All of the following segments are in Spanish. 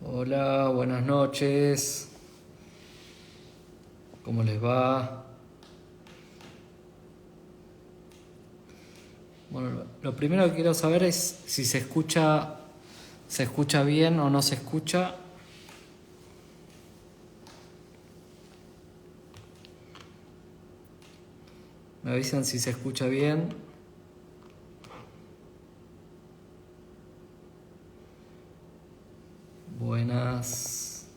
Hola, buenas noches. ¿Cómo les va? Bueno, lo primero que quiero saber es si se escucha bien o no se escucha. Me avisan si se escucha bien. Buenas.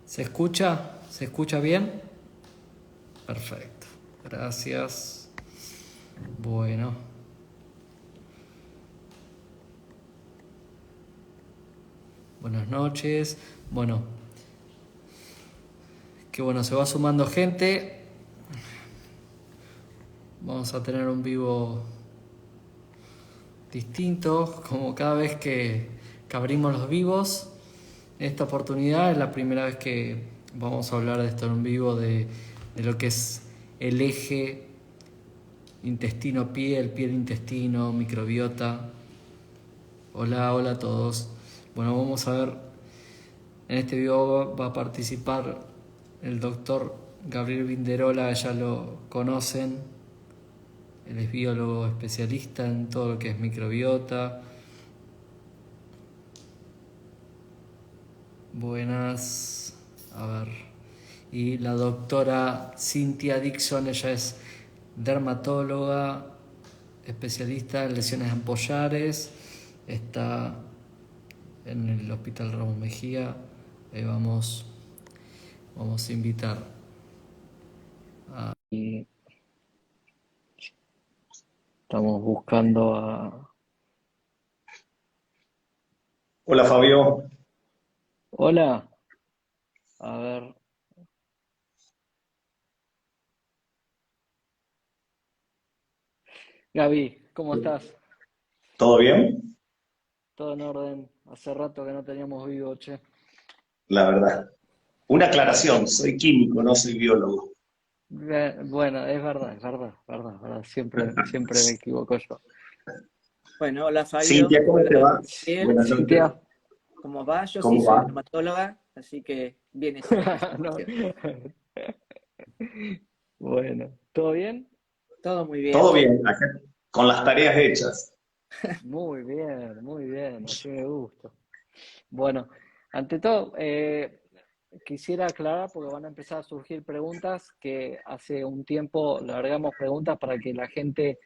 ¿Se escucha? ¿Se escucha bien? Perfecto. Gracias. Bueno. Buenas noches. Bueno, qué bueno, se va sumando gente. Vamos a tener un vivo distinto, como cada vez que abrimos los vivos. Esta oportunidad es la primera vez que vamos a hablar de esto en vivo, de lo que es el eje intestino-piel, piel-intestino, microbiota. Hola, hola a todos. Bueno, vamos a ver, en este video va a participar el doctor Gabriel Vinderola, ya lo conocen. Él es biólogo especialista en todo lo que es microbiota. Buenas. A ver. Y la doctora Cynthia Dixon, ella es dermatóloga, especialista en lesiones ampallares. Está en el Hospital Ramos Mejía. Vamos a invitar y estamos buscando a... Hola Fabio, Hola. A ver. Gaby, ¿cómo estás? ¿todo bien? Todo en orden. Hace rato que no teníamos vivo, che. La verdad. Una aclaración, soy químico, no soy biólogo. Bueno, es verdad, verdad. Siempre me equivoco yo. Bueno, hola Fabio, Cintia, ¿cómo te hola va? Gabriel, Buenas noches. Cintia, ¿cómo va? Yo sí ¿Cómo soy va? dermatóloga, así que viene esa no. presentación. Bueno, ¿todo bien? Todo muy ¿Todo bien. bien? Acá, con las tareas hechas. Muy bien, así me gusta. Bueno, ante todo, quisiera aclarar, porque van a empezar a surgir preguntas, que hace un tiempo largamos preguntas para que la gente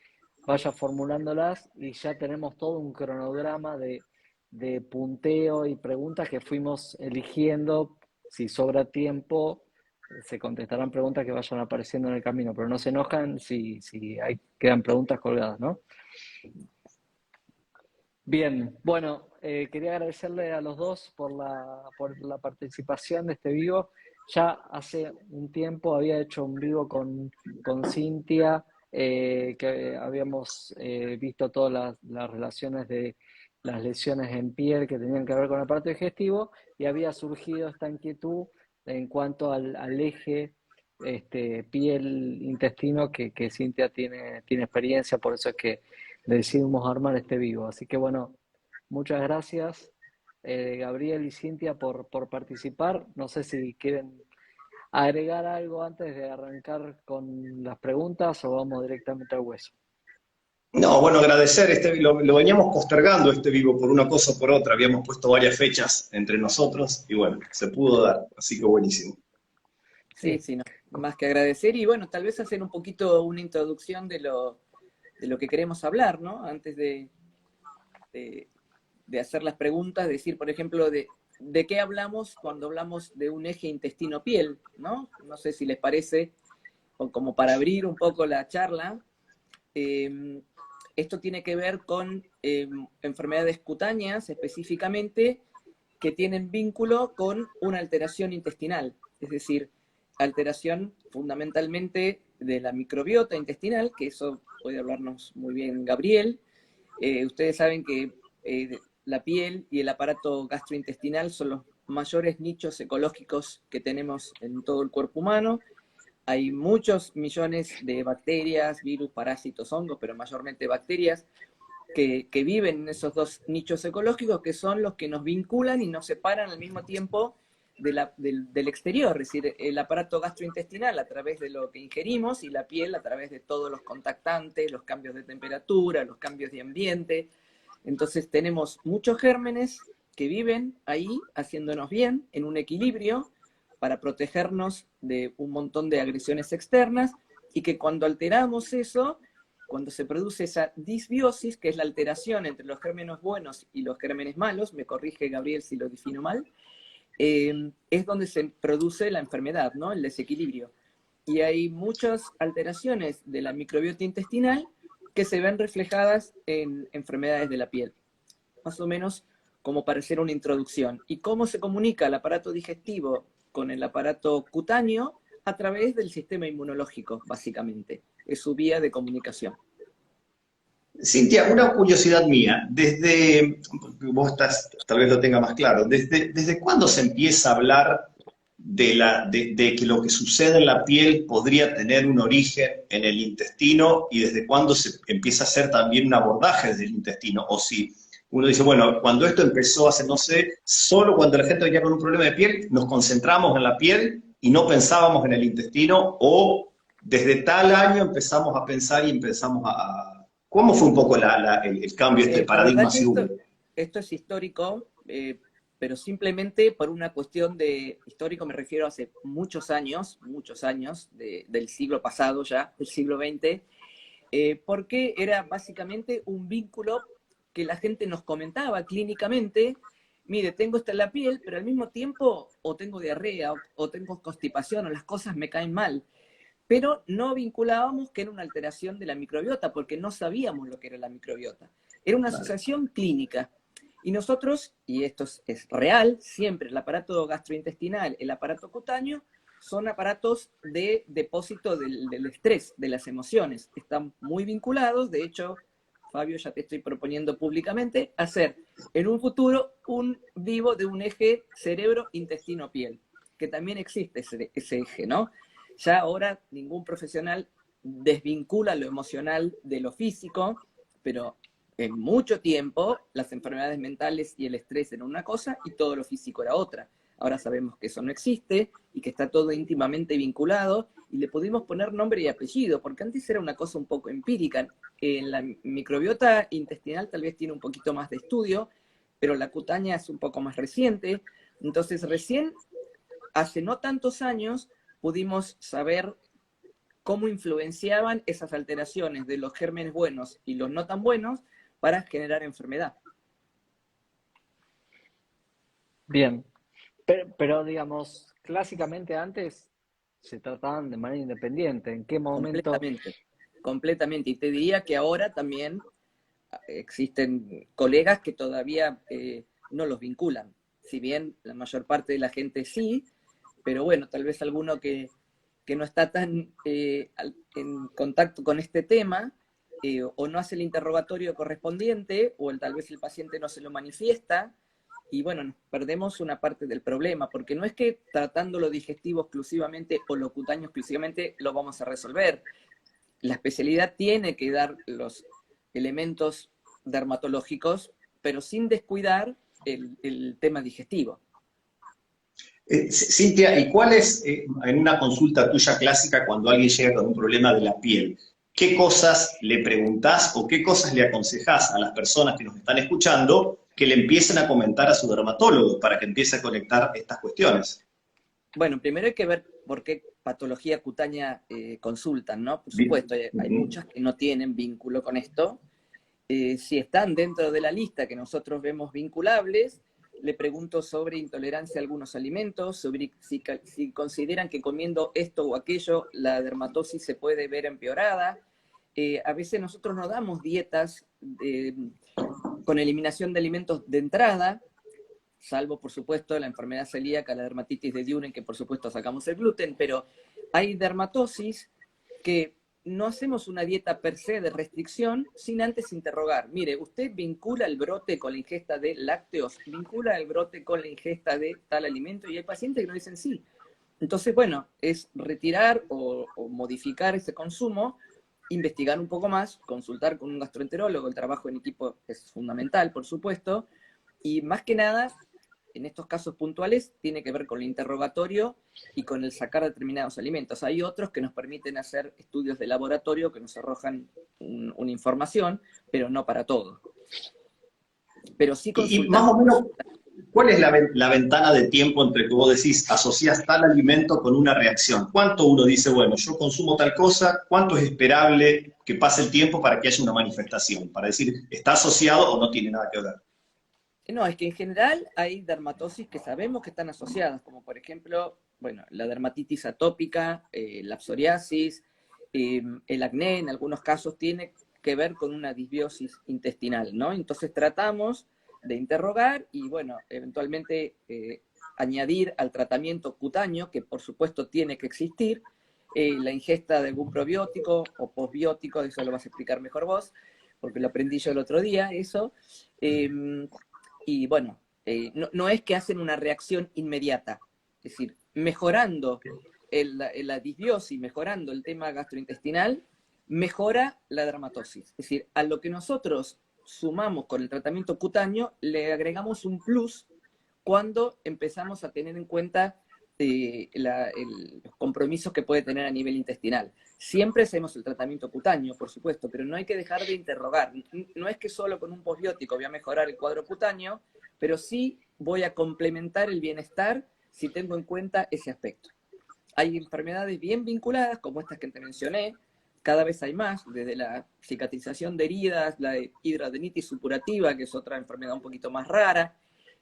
vaya formulándolas y ya tenemos todo un cronograma de punteo y preguntas que fuimos eligiendo. Si sobra tiempo, se contestarán preguntas que vayan apareciendo en el camino, pero no se enojan si quedan preguntas colgadas, ¿no? Bien, bueno, quería agradecerle a los dos por la participación de este vivo. Ya hace un tiempo había hecho un vivo con Cintia, que habíamos visto todas las relaciones de las lesiones en piel que tenían que ver con el aparato digestivo y había surgido esta inquietud en cuanto al eje piel-intestino que Cintia tiene experiencia, por eso es que decidimos armar este vivo. Así que bueno, muchas gracias Gabriel y Cintia por participar. No sé si quieren agregar algo antes de arrancar con las preguntas o vamos directamente al hueso. No, bueno, agradecer, lo veníamos postergando este vivo por una cosa o por otra, habíamos puesto varias fechas entre nosotros y bueno, se pudo dar, así que buenísimo. Sí, Sí, sí, no, más que agradecer y bueno, tal vez hacer un poquito una introducción de lo que queremos hablar, ¿no? Antes de, de hacer las preguntas, decir, por ejemplo, de qué hablamos cuando hablamos de un eje intestino-piel, ¿no? No sé si les parece, o como para abrir un poco la charla. Eh, Esto tiene que ver con enfermedades cutáneas específicamente que tienen vínculo con una alteración intestinal, es decir, alteración fundamentalmente de la microbiota intestinal, que eso puede hablarnos muy bien Gabriel. Ustedes saben que la piel y el aparato gastrointestinal son los mayores nichos ecológicos que tenemos en todo el cuerpo humano. hay muchos millones de bacterias, virus, parásitos, hongos, pero mayormente bacterias, que viven en esos dos nichos ecológicos, que son los que nos vinculan y nos separan al mismo tiempo del exterior, es decir, el aparato gastrointestinal a través de lo que ingerimos y la piel a través de todos los contactantes, los cambios de temperatura, los cambios de ambiente. Entonces tenemos muchos gérmenes que viven ahí haciéndonos bien, en un equilibrio, para protegernos de un montón de agresiones externas, y que cuando alteramos eso, cuando se produce esa disbiosis, que es la alteración entre los gérmenes buenos y los gérmenes malos, me corrige Gabriel si lo defino mal, es donde se produce la enfermedad, ¿no? El desequilibrio. Y hay muchas alteraciones de la microbiota intestinal que se ven reflejadas en enfermedades de la piel. Más o menos como para hacer una introducción. ¿Y cómo se comunica el aparato digestivo con el aparato cutáneo? A través del sistema inmunológico, básicamente. Es su vía de comunicación. Cintia, una curiosidad mía, vos tal vez lo tenga más claro, ¿desde cuándo se empieza a hablar de que lo que sucede en la piel podría tener un origen en el intestino, y desde cuándo se empieza a hacer también un abordaje desde el intestino? O si uno dice, bueno, cuando esto empezó hace, no sé, solo cuando la gente venía con un problema de piel, nos concentramos en la piel y no pensábamos en el intestino, o desde tal año empezamos a pensar y empezamos a... ¿Cómo fue un poco el cambio, este La verdad paradigma que si hubo? esto es histórico, pero simplemente por una cuestión de, histórico me refiero a hace muchos años del siglo pasado ya, del siglo XX, porque era básicamente un vínculo que la gente nos comentaba clínicamente: mire, tengo esto en la piel, pero al mismo tiempo o tengo diarrea o tengo constipación o las cosas me caen mal. Pero no vinculábamos que era una alteración de la microbiota, porque no sabíamos lo que era la microbiota. Era una asociación clínica. Y nosotros, y esto es real, siempre el aparato gastrointestinal, el aparato cutáneo, son aparatos de depósito del estrés, de las emociones. Están muy vinculados. De hecho, Fabio, ya te estoy proponiendo públicamente hacer en un futuro un vivo de un eje cerebro-intestino-piel, que también existe ese eje, ¿no? Ya ahora ningún profesional desvincula lo emocional de lo físico, pero en mucho tiempo las enfermedades mentales y el estrés eran una cosa y todo lo físico era otra. Ahora sabemos que eso no existe y que está todo íntimamente vinculado, y le pudimos poner nombre y apellido, porque antes era una cosa un poco empírica. La microbiota intestinal tal vez tiene un poquito más de estudio, pero la cutánea es un poco más reciente. Entonces recién, hace no tantos años, pudimos saber cómo influenciaban esas alteraciones de los gérmenes buenos y los no tan buenos para generar enfermedad. Bien, pero digamos, clásicamente antes se trataban de manera independiente. ¿En qué momento? Completamente, completamente. Y te diría que ahora también existen colegas que todavía no los vinculan. Si bien la mayor parte de la gente sí, pero bueno, tal vez alguno que no está tan en contacto con este tema, o no hace el interrogatorio correspondiente, o tal vez el paciente no se lo manifiesta, y bueno, nos perdemos una parte del problema, porque no es que tratando lo digestivo exclusivamente o lo cutáneo exclusivamente lo vamos a resolver. La especialidad tiene que dar los elementos dermatológicos, pero sin descuidar el tema digestivo. Cintia, ¿y cuál es, en una consulta tuya clásica, cuando alguien llega con un problema de la piel, qué cosas le preguntás o qué cosas le aconsejás a las personas que nos están escuchando que le empiecen a comentar a su dermatólogo para que empiece a conectar estas cuestiones? Bueno, primero hay que ver por qué patología cutánea consultan, ¿no? Por supuesto, hay muchas que no tienen vínculo con esto. Si están dentro de la lista que nosotros vemos vinculables, le pregunto sobre intolerancia a algunos alimentos, sobre si consideran que comiendo esto o aquello la dermatosis se puede ver empeorada. A veces nosotros no damos dietas con eliminación de alimentos de entrada, salvo por supuesto la enfermedad celíaca, la dermatitis de Duren, que por supuesto sacamos el gluten, pero hay dermatosis que no hacemos una dieta per se de restricción sin antes interrogar. Mire, ¿usted vincula el brote con la ingesta de lácteos? ¿Vincula el brote con la ingesta de tal alimento? Y hay pacientes que nos dicen sí. Entonces, bueno, es retirar o modificar ese consumo, investigar un poco más, consultar con un gastroenterólogo, el trabajo en equipo es fundamental, por supuesto, y más que nada, en estos casos puntuales, tiene que ver con el interrogatorio y con el sacar determinados alimentos. Hay otros que nos permiten hacer estudios de laboratorio que nos arrojan una información, pero no para todo. Pero sí Y más consultar. o menos, ¿cuál es la ventana de tiempo entre que vos decís asociás tal alimento con una reacción? ¿Cuánto uno dice, bueno, yo consumo tal cosa? ¿Cuánto es esperable que pase el tiempo para que haya una manifestación? Para decir, ¿está asociado o no tiene nada que ver? No, es que en general hay dermatosis que sabemos que están asociadas, como por ejemplo, bueno, la dermatitis atópica, la psoriasis, el acné en algunos casos tiene que ver con una disbiosis intestinal, ¿no? Entonces tratamos de interrogar y, bueno, eventualmente añadir al tratamiento cutáneo, que por supuesto tiene que existir, la ingesta de algún probiótico o posbiótico, eso lo vas a explicar mejor vos, porque lo aprendí yo el otro día, eso. Y bueno, no es que hacen una reacción inmediata, es decir, mejorando la disbiosis, mejorando el tema gastrointestinal, mejora la dermatosis. Es decir, a lo que nosotros sumamos con el tratamiento cutáneo, le agregamos un plus cuando empezamos a tener en cuenta los compromisos que puede tener a nivel intestinal. Siempre hacemos el tratamiento cutáneo, por supuesto, pero no hay que dejar de interrogar. No es que solo con un posbiótico voy a mejorar el cuadro cutáneo, pero sí voy a complementar el bienestar si tengo en cuenta ese aspecto. Hay enfermedades bien vinculadas, como estas que te mencioné, cada vez hay más, desde la cicatrización de heridas, la hidradenitis supurativa, que es otra enfermedad un poquito más rara,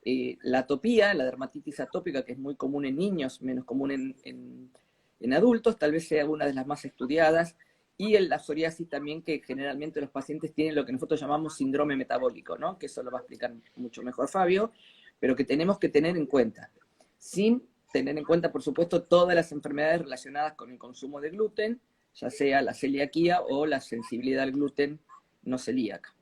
la atopía, la dermatitis atópica, que es muy común en niños, menos común en adultos, tal vez sea una de las más estudiadas, y la psoriasis también, que generalmente los pacientes tienen lo que nosotros llamamos síndrome metabólico, ¿no? Que eso lo va a explicar mucho mejor Fabio, pero que tenemos que tener en cuenta, sin tener en cuenta, por supuesto, todas las enfermedades relacionadas con el consumo de gluten, ya sea la celiaquía o la sensibilidad al gluten no celíaca.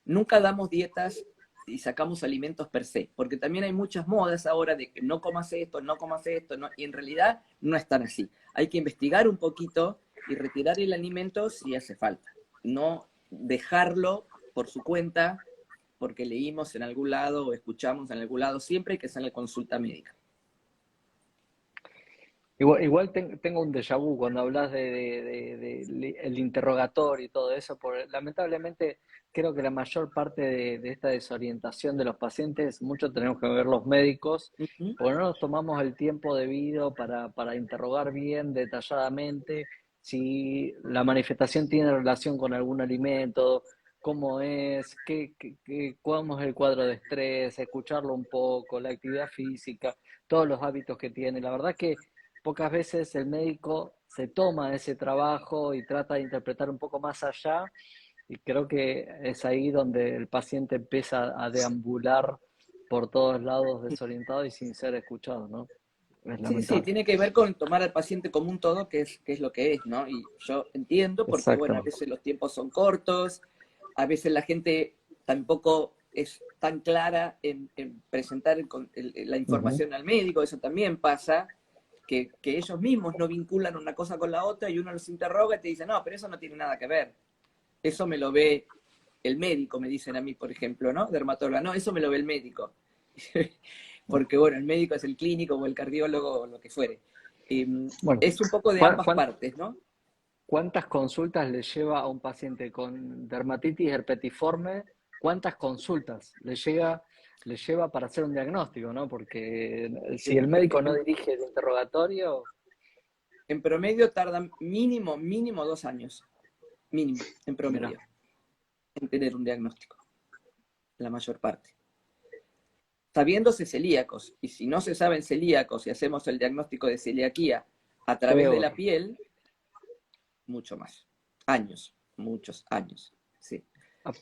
Nunca damos dietas y sacamos alimentos per se, porque también hay muchas modas ahora de que no comas esto, no comas esto, no, y en realidad no es tan así. Hay que investigar un poquito y retirar el alimento si hace falta. No dejarlo por su cuenta porque leímos en algún lado o escuchamos en algún lado, siempre hay que hacer la consulta médica. Igual tengo un déjà vu cuando hablas el interrogatorio y todo eso, porque lamentablemente creo que la mayor parte de esta desorientación de los pacientes, mucho tenemos que ver los médicos, Uh -huh. porque no nos tomamos el tiempo debido para interrogar bien, detalladamente, si la manifestación tiene relación con algún alimento, cómo es, cómo es el cuadro de estrés, escucharlo un poco, la actividad física, todos los hábitos que tiene. La verdad que pocas veces el médico se toma ese trabajo y trata de interpretar un poco más allá, y creo que es ahí donde el paciente empieza a deambular por todos lados desorientado y sin ser escuchado, ¿no? Es Sí, sí, lamentable. tiene que ver con tomar al paciente como un todo, que es lo que es, ¿no? Y yo entiendo porque, bueno, a Exactamente. veces los tiempos son cortos, a veces la gente tampoco es tan clara en presentar la Ujú. información al médico, eso también pasa, que ellos mismos no vinculan una cosa con la otra y uno los interroga y te dice, no, pero eso no tiene nada que ver, eso me lo ve el médico, me dicen a mí, por ejemplo, ¿no? Dermatóloga, no, eso me lo ve el médico. Porque, bueno, el médico es el clínico o el cardiólogo o lo que fuere. Bueno, Es un poco de ¿cuán- ambas cuán- partes, ¿no? ¿cuántas consultas le lleva a un paciente con dermatitis herpetiforme? ¿Cuántas consultas le lleva para hacer un diagnóstico, ¿no? Porque si el médico no dirige el interrogatorio, En promedio tardan mínimo 2 años, mínimo, en mira, promedio, en tener un diagnóstico, la mayor parte. Sabiéndose celíacos, y si no se saben celíacos y hacemos el diagnóstico de celiaquía a través de la peor, piel, mucho más. Años, muchos años, sí.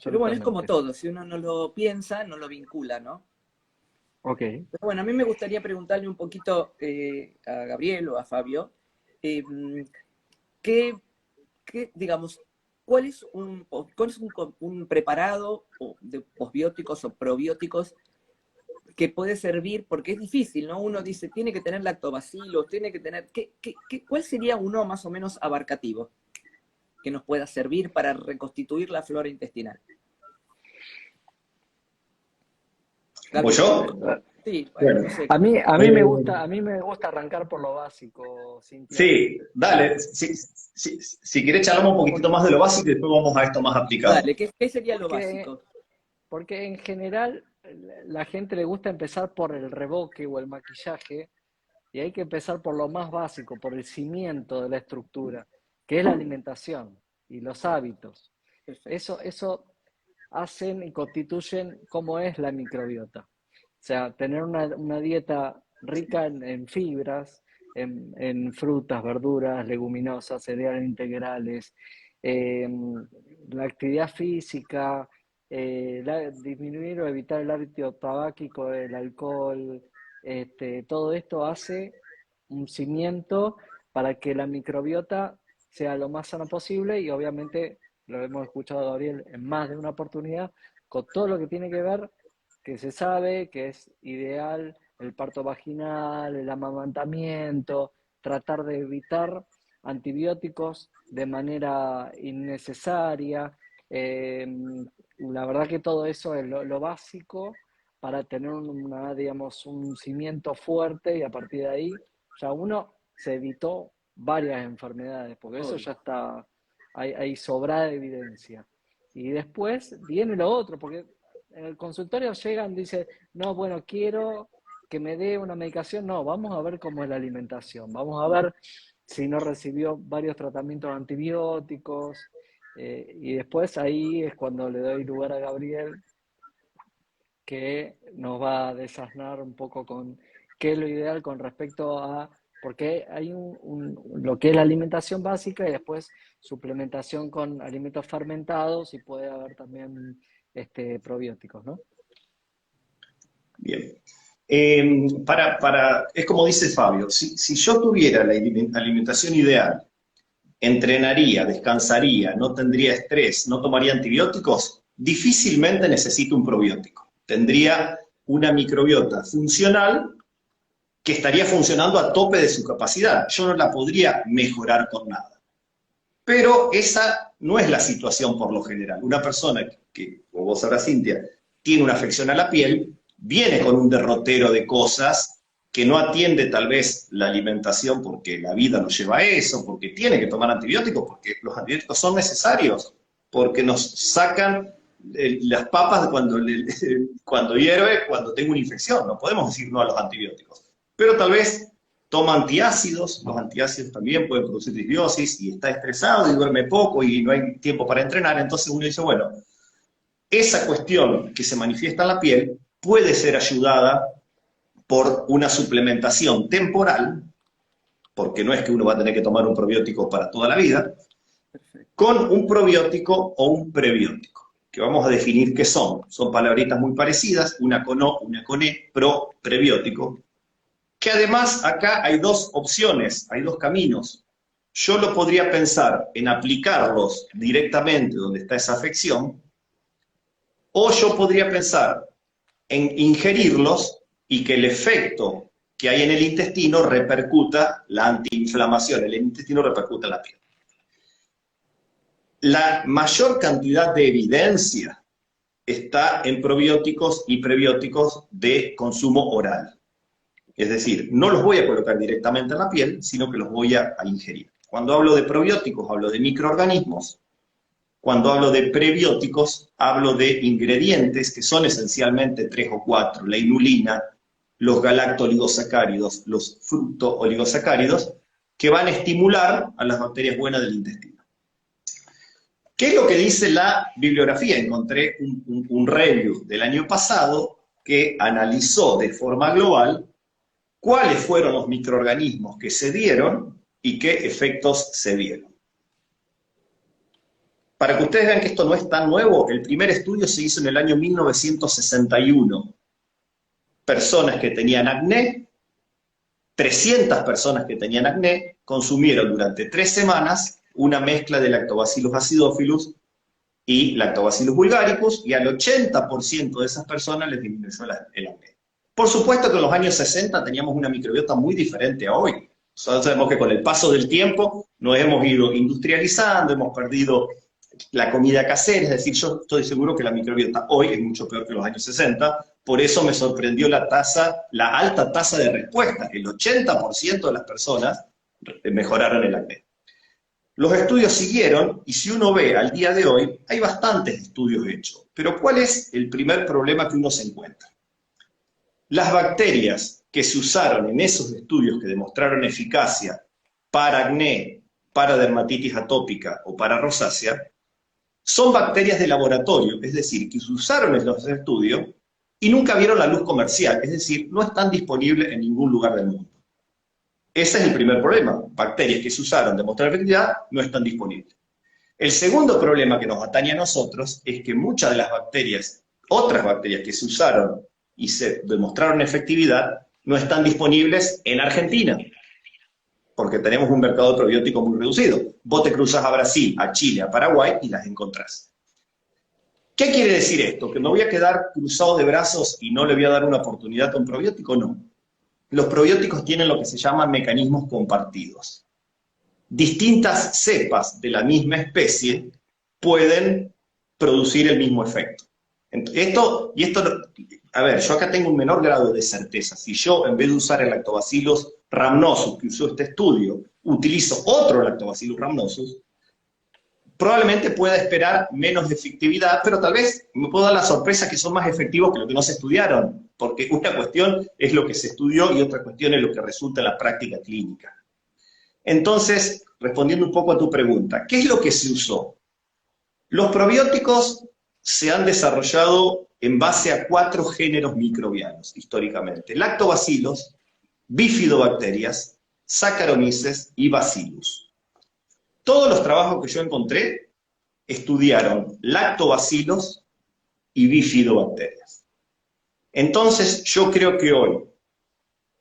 Pero bueno, es como absolutamente. todo, si uno no lo piensa, no lo vincula, ¿no? Ok. Pero bueno, a mí me gustaría preguntarle un poquito a Gabriel o a Fabio, eh, ¿qué, digamos, cuál es un preparado de posbióticos o probióticos que puede servir, porque es difícil, ¿no? Uno dice, tiene que tener lactobacilos, tiene que tener... ¿Cuál sería uno más o menos abarcativo que nos pueda servir para reconstituir la flora intestinal? ¿O yo? Sí, Bueno. no sé. A mí me gusta arrancar por lo básico, Cintia. Sí, dale. Si querés charlamos un poquitito más de lo básico y después vamos a esto más aplicado. Dale, ¿qué sería lo Porque, básico? porque en general la gente le gusta empezar por el reboque o el maquillaje y hay que empezar por lo más básico, por el cimiento de la estructura, que es la alimentación y los hábitos. Perfecto. Eso hacen y constituyen cómo es la microbiota. O sea, tener una dieta rica en fibras, en frutas, verduras, leguminosas, cereales integrales, eh, la actividad física, disminuir o evitar el hábito tabáquico, el alcohol, todo esto hace un cimiento para que la microbiota sea lo más sana posible y obviamente, lo hemos escuchado a Gabriel en más de una oportunidad, con todo lo que tiene que ver, que se sabe que es ideal, el parto vaginal, el amamantamiento, tratar de evitar antibióticos de manera innecesaria. La verdad que todo eso es lo básico para tener digamos, un cimiento fuerte y a partir de ahí ya uno se evitó varias enfermedades, porque eso ya está, hay sobrada evidencia. Y después viene lo otro, porque en el consultorio llegan, dicen, no, bueno, quiero que me dé una medicación. No, vamos a ver cómo es la alimentación, vamos a ver si no recibió varios tratamientos antibióticos, y después ahí es cuando le doy lugar a Gabriel, que nos va a desasnar un poco con qué es lo ideal con respecto a, porque hay lo que es la alimentación básica y después suplementación con alimentos fermentados y puede haber también probióticos, ¿no? Bien. Es como dice Fabio, si yo tuviera la alimentación ideal, entrenaría, descansaría, no tendría estrés, no tomaría antibióticos, difícilmente necesito un probiótico. Tendría una microbiota funcional que estaría funcionando a tope de su capacidad. Yo no la podría mejorar con nada. Pero esa no es la situación por lo general. Una persona que, como vos sabrás, Cintia, tiene una afección a la piel, viene con un derrotero de cosas que no atiende tal vez la alimentación porque la vida nos lleva a eso, porque tiene que tomar antibióticos, porque los antibióticos son necesarios, porque nos sacan las papas cuando hierve, cuando tengo una infección. No podemos decir no a los antibióticos. Pero tal vez toma antiácidos, los antiácidos también pueden producir disbiosis, y está estresado y duerme poco y no hay tiempo para entrenar, entonces uno dice, bueno, esa cuestión que se manifiesta en la piel puede ser ayudada por una suplementación temporal, porque no es que uno va a tener que tomar un probiótico para toda la vida, con un probiótico o un prebiótico, que vamos a definir qué son. Son palabritas muy parecidas, una con O, una con E, prebiótico, que además acá hay dos opciones, hay dos caminos. Yo lo podría pensar en aplicarlos directamente donde está esa afección, o yo podría pensar en ingerirlos y que el efecto que hay en el intestino repercuta, la antiinflamación, el intestino repercuta en la piel. La mayor cantidad de evidencia está en probióticos y prebióticos de consumo oral. Es decir, no los voy a colocar directamente en la piel, sino que los voy a ingerir. Cuando hablo de probióticos, hablo de microorganismos. Cuando hablo de prebióticos, hablo de ingredientes que son esencialmente 3 o 4. La inulina, los galactoligosacáridos, los fructooligosacáridos, que van a estimular a las bacterias buenas del intestino. ¿Qué es lo que dice la bibliografía? Encontré un review del año pasado que analizó de forma global cuáles fueron los microorganismos que se dieron y qué efectos se dieron. Para que ustedes vean que esto no es tan nuevo, el primer estudio se hizo en el año 1961. Personas que tenían acné, 300 personas que tenían acné, consumieron durante 3 semanas una mezcla de Lactobacillus acidophilus y Lactobacillus bulgaricus, y al 80% de esas personas les disminuyó el acné. Por supuesto que en los años 60 teníamos una microbiota muy diferente a hoy. Sabemos que con el paso del tiempo nos hemos ido industrializando, hemos perdido la comida casera, es decir, yo estoy seguro que la microbiota hoy es mucho peor que en los años 60, por eso me sorprendió la alta tasa de respuesta, el 80% de las personas mejoraron el acné. Los estudios siguieron, y si uno ve al día de hoy, hay bastantes estudios hechos, pero ¿cuál es el primer problema que uno se encuentra? Las bacterias que se usaron en esos estudios que demostraron eficacia para acné, para dermatitis atópica o para rosácea, son bacterias de laboratorio, es decir, que se usaron en los estudios y nunca vieron la luz comercial, es decir, no están disponibles en ningún lugar del mundo. Ese es el primer problema. Bacterias que se usaron, demostraron efectividad, no están disponibles. El segundo problema que nos atañe a nosotros es que muchas de las bacterias, otras bacterias que se usaron y se demostraron efectividad, no están disponibles en Argentina, porque tenemos un mercado probiótico muy reducido. Vos te cruzas a Brasil, a Chile, a Paraguay y las encontrás. ¿Qué quiere decir esto? ¿Que me voy a quedar cruzado de brazos y no le voy a dar una oportunidad a un probiótico? No. Los probióticos tienen lo que se llaman mecanismos compartidos. Distintas cepas de la misma especie pueden producir el mismo efecto. A ver, yo acá tengo un menor grado de certeza. Si yo, en vez de usar el Lactobacillus rhamnosus que usó este estudio, utilizo otro Lactobacillus rhamnosus, probablemente pueda esperar menos efectividad, pero tal vez me puedo dar la sorpresa que son más efectivos que lo que no se estudiaron, porque una cuestión es lo que se estudió y otra cuestión es lo que resulta en la práctica clínica. Entonces, respondiendo un poco a tu pregunta, ¿qué es lo que se usó? Los probióticos se han desarrollado en base a 4 géneros microbianos, históricamente. Lactobacillus, bifidobacterias, Saccharomyces y Bacillus. Todos los trabajos que yo encontré estudiaron lactobacillus y bifidobacterias. Entonces, yo creo que hoy,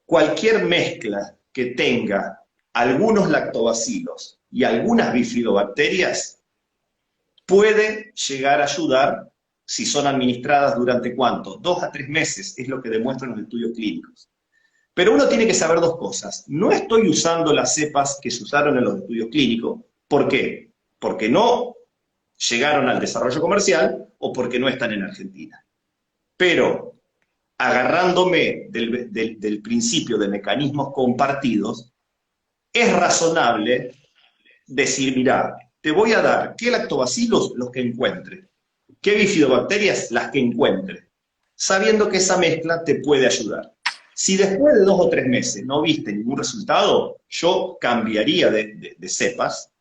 cualquier mezcla que tenga algunos lactobacilos y algunas bifidobacterias puede llegar a ayudar si son administradas durante ¿cuánto? 2 a 3 meses, es lo que demuestran los estudios clínicos. Pero uno tiene que saber 2 cosas. No estoy usando las cepas que se usaron en los estudios clínicos. ¿Por qué? Porque no llegaron al desarrollo comercial o porque no están en Argentina. Pero, agarrándome del principio de mecanismos compartidos, es razonable decir, mirá, te voy a dar qué lactobacilos los que encuentre, qué bifidobacterias las que encuentre, sabiendo que esa mezcla te puede ayudar. Si después de 2 o 3 meses no viste ningún resultado, yo cambiaría de cepas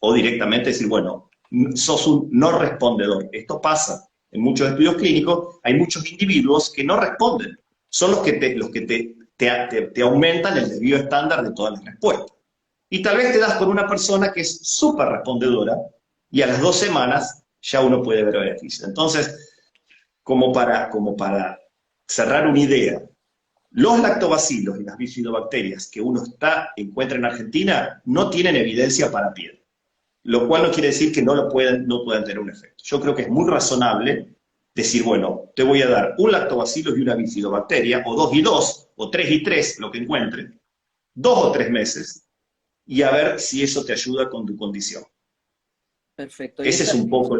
o directamente decir, bueno, sos un no respondedor. Esto pasa en muchos estudios clínicos, hay muchos individuos que no responden. Son los que te aumentan el desvío estándar de todas las respuestas. Y tal vez te das con una persona que es súper respondedora y a las 2 semanas ya uno puede ver beneficio. Entonces, como para cerrar una idea, los lactobacilos y las bifidobacterias que uno encuentra en Argentina no tienen evidencia para piel, lo cual no quiere decir que no puedan tener un efecto. Yo creo que es muy razonable decir, bueno, te voy a dar un lactobacillus y una bifidobacteria, o 2 y 2, o 3 y 3, lo que encuentre, 2 o 3 meses, y a ver si eso te ayuda con tu condición. Perfecto. Ese es un poco...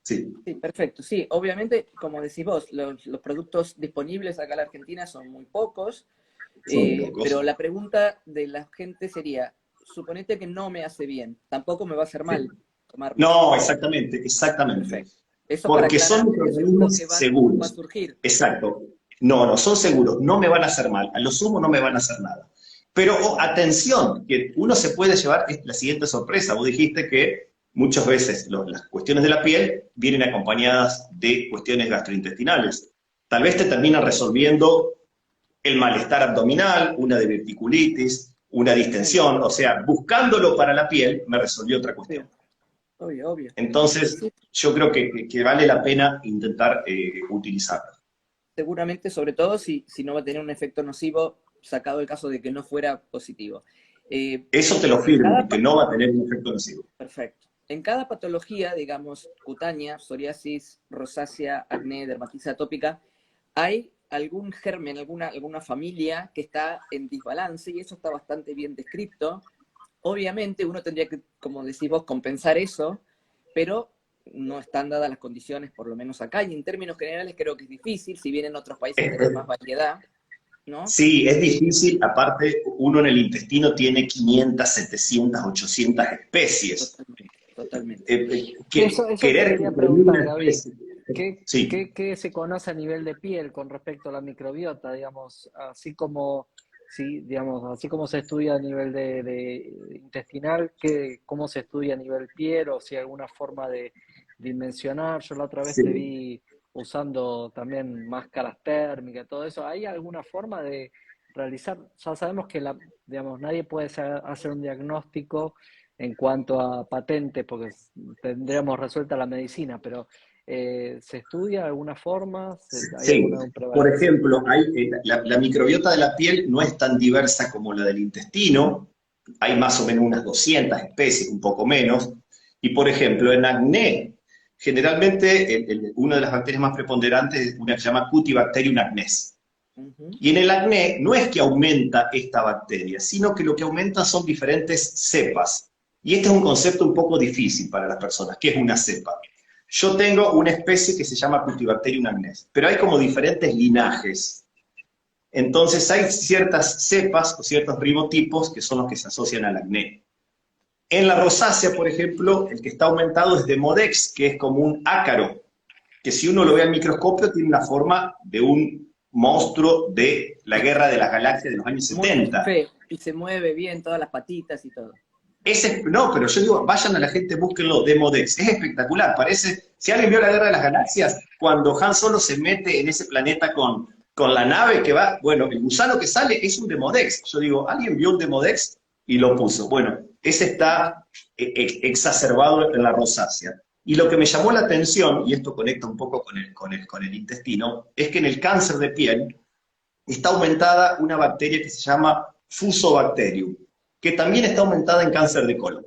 Sí. Sí, perfecto. Sí, obviamente, como decís vos, los productos disponibles acá en la Argentina son muy pocos, pero la pregunta de la gente sería, suponete que no me hace bien, tampoco me va a hacer mal tomarlo. No, exactamente. Eso porque son microorganismos seguros. Va a surgir. Exacto. No, son seguros, no me van a hacer mal, a lo sumo no me van a hacer nada. Pero atención, que uno se puede llevar la siguiente sorpresa. Vos dijiste que muchas veces las cuestiones de la piel vienen acompañadas de cuestiones gastrointestinales. Tal vez te termina resolviendo el malestar abdominal, una diverticulitis, una distensión, o sea, buscándolo para la piel, me resolvió otra cuestión. Obvio. Entonces, yo creo que vale la pena intentar utilizarlo. Seguramente, sobre todo si no va a tener un efecto nocivo, sacado el caso de que no fuera positivo. Eso te lo firmo, que no va a tener un efecto nocivo. Perfecto. En cada patología, digamos, cutánea, psoriasis, rosácea, acné, dermatitis atópica, hay algún germen, alguna familia que está en desbalance, y eso está bastante bien descrito. Obviamente uno tendría que, como decís vos, compensar eso, pero no están dadas las condiciones, por lo menos acá, y en términos generales creo que es difícil, si bien en otros países tenés más variedad, ¿no? Sí, es difícil. Aparte, uno en el intestino tiene 500, 700, 800 especies. Totalmente, totalmente. Eso te Querer quería comprimir preguntar, una Gaby. especie. Sí. ¿Qué se conoce a nivel de piel con respecto a la microbiota, digamos, así como, sí, digamos, así como se estudia a nivel de intestinal, cómo se estudia a nivel piel, o si hay alguna forma de dimensionar? Yo la otra vez te Sí. vi usando también máscaras térmicas, todo eso. ¿Hay alguna forma de realizar? Ya sabemos que digamos, nadie puede hacer un diagnóstico en cuanto a patente, porque tendríamos resuelta la medicina, pero ¿se estudia de alguna forma? ¿Hay Sí. alguna Por prevalencia? ejemplo, la microbiota de la piel no es tan diversa como la del intestino. Hay más o menos unas 200 especies, un poco menos. Y por ejemplo, en acné, generalmente una de las bacterias más preponderantes es una que se llama Cutibacterium acnes. Ujú. Y en el acné no es que aumenta esta bacteria, sino que lo que aumenta son diferentes cepas. Y este es un concepto un poco difícil para las personas. ¿Qué es una cepa? Yo tengo una especie que se llama Cutibacterium acnes, pero hay como diferentes linajes. Entonces hay ciertas cepas o ciertos rimotipos que son los que se asocian al acné. En la rosácea, por ejemplo, el que está aumentado es Demodex, que es como un ácaro, que si uno lo ve al microscopio tiene la forma de un monstruo de la Guerra de las Galaxias de los años Muy 70. feo, y se mueve bien todas las patitas y todo. No, pero yo digo, vayan a la gente, búsquenlo, Demodex. Es espectacular, parece. Si alguien vio la Guerra de las Galaxias, cuando Han Solo se mete en ese planeta con la nave que va, bueno, el gusano que sale es un Demodex. Yo digo, ¿alguien vio un Demodex? Y lo puso. Bueno, ese está exacerbado en la rosácea. Y lo que me llamó la atención, y esto conecta un poco con el intestino, es que en el cáncer de piel está aumentada una bacteria que se llama Fusobacterium, que también está aumentada en cáncer de colon.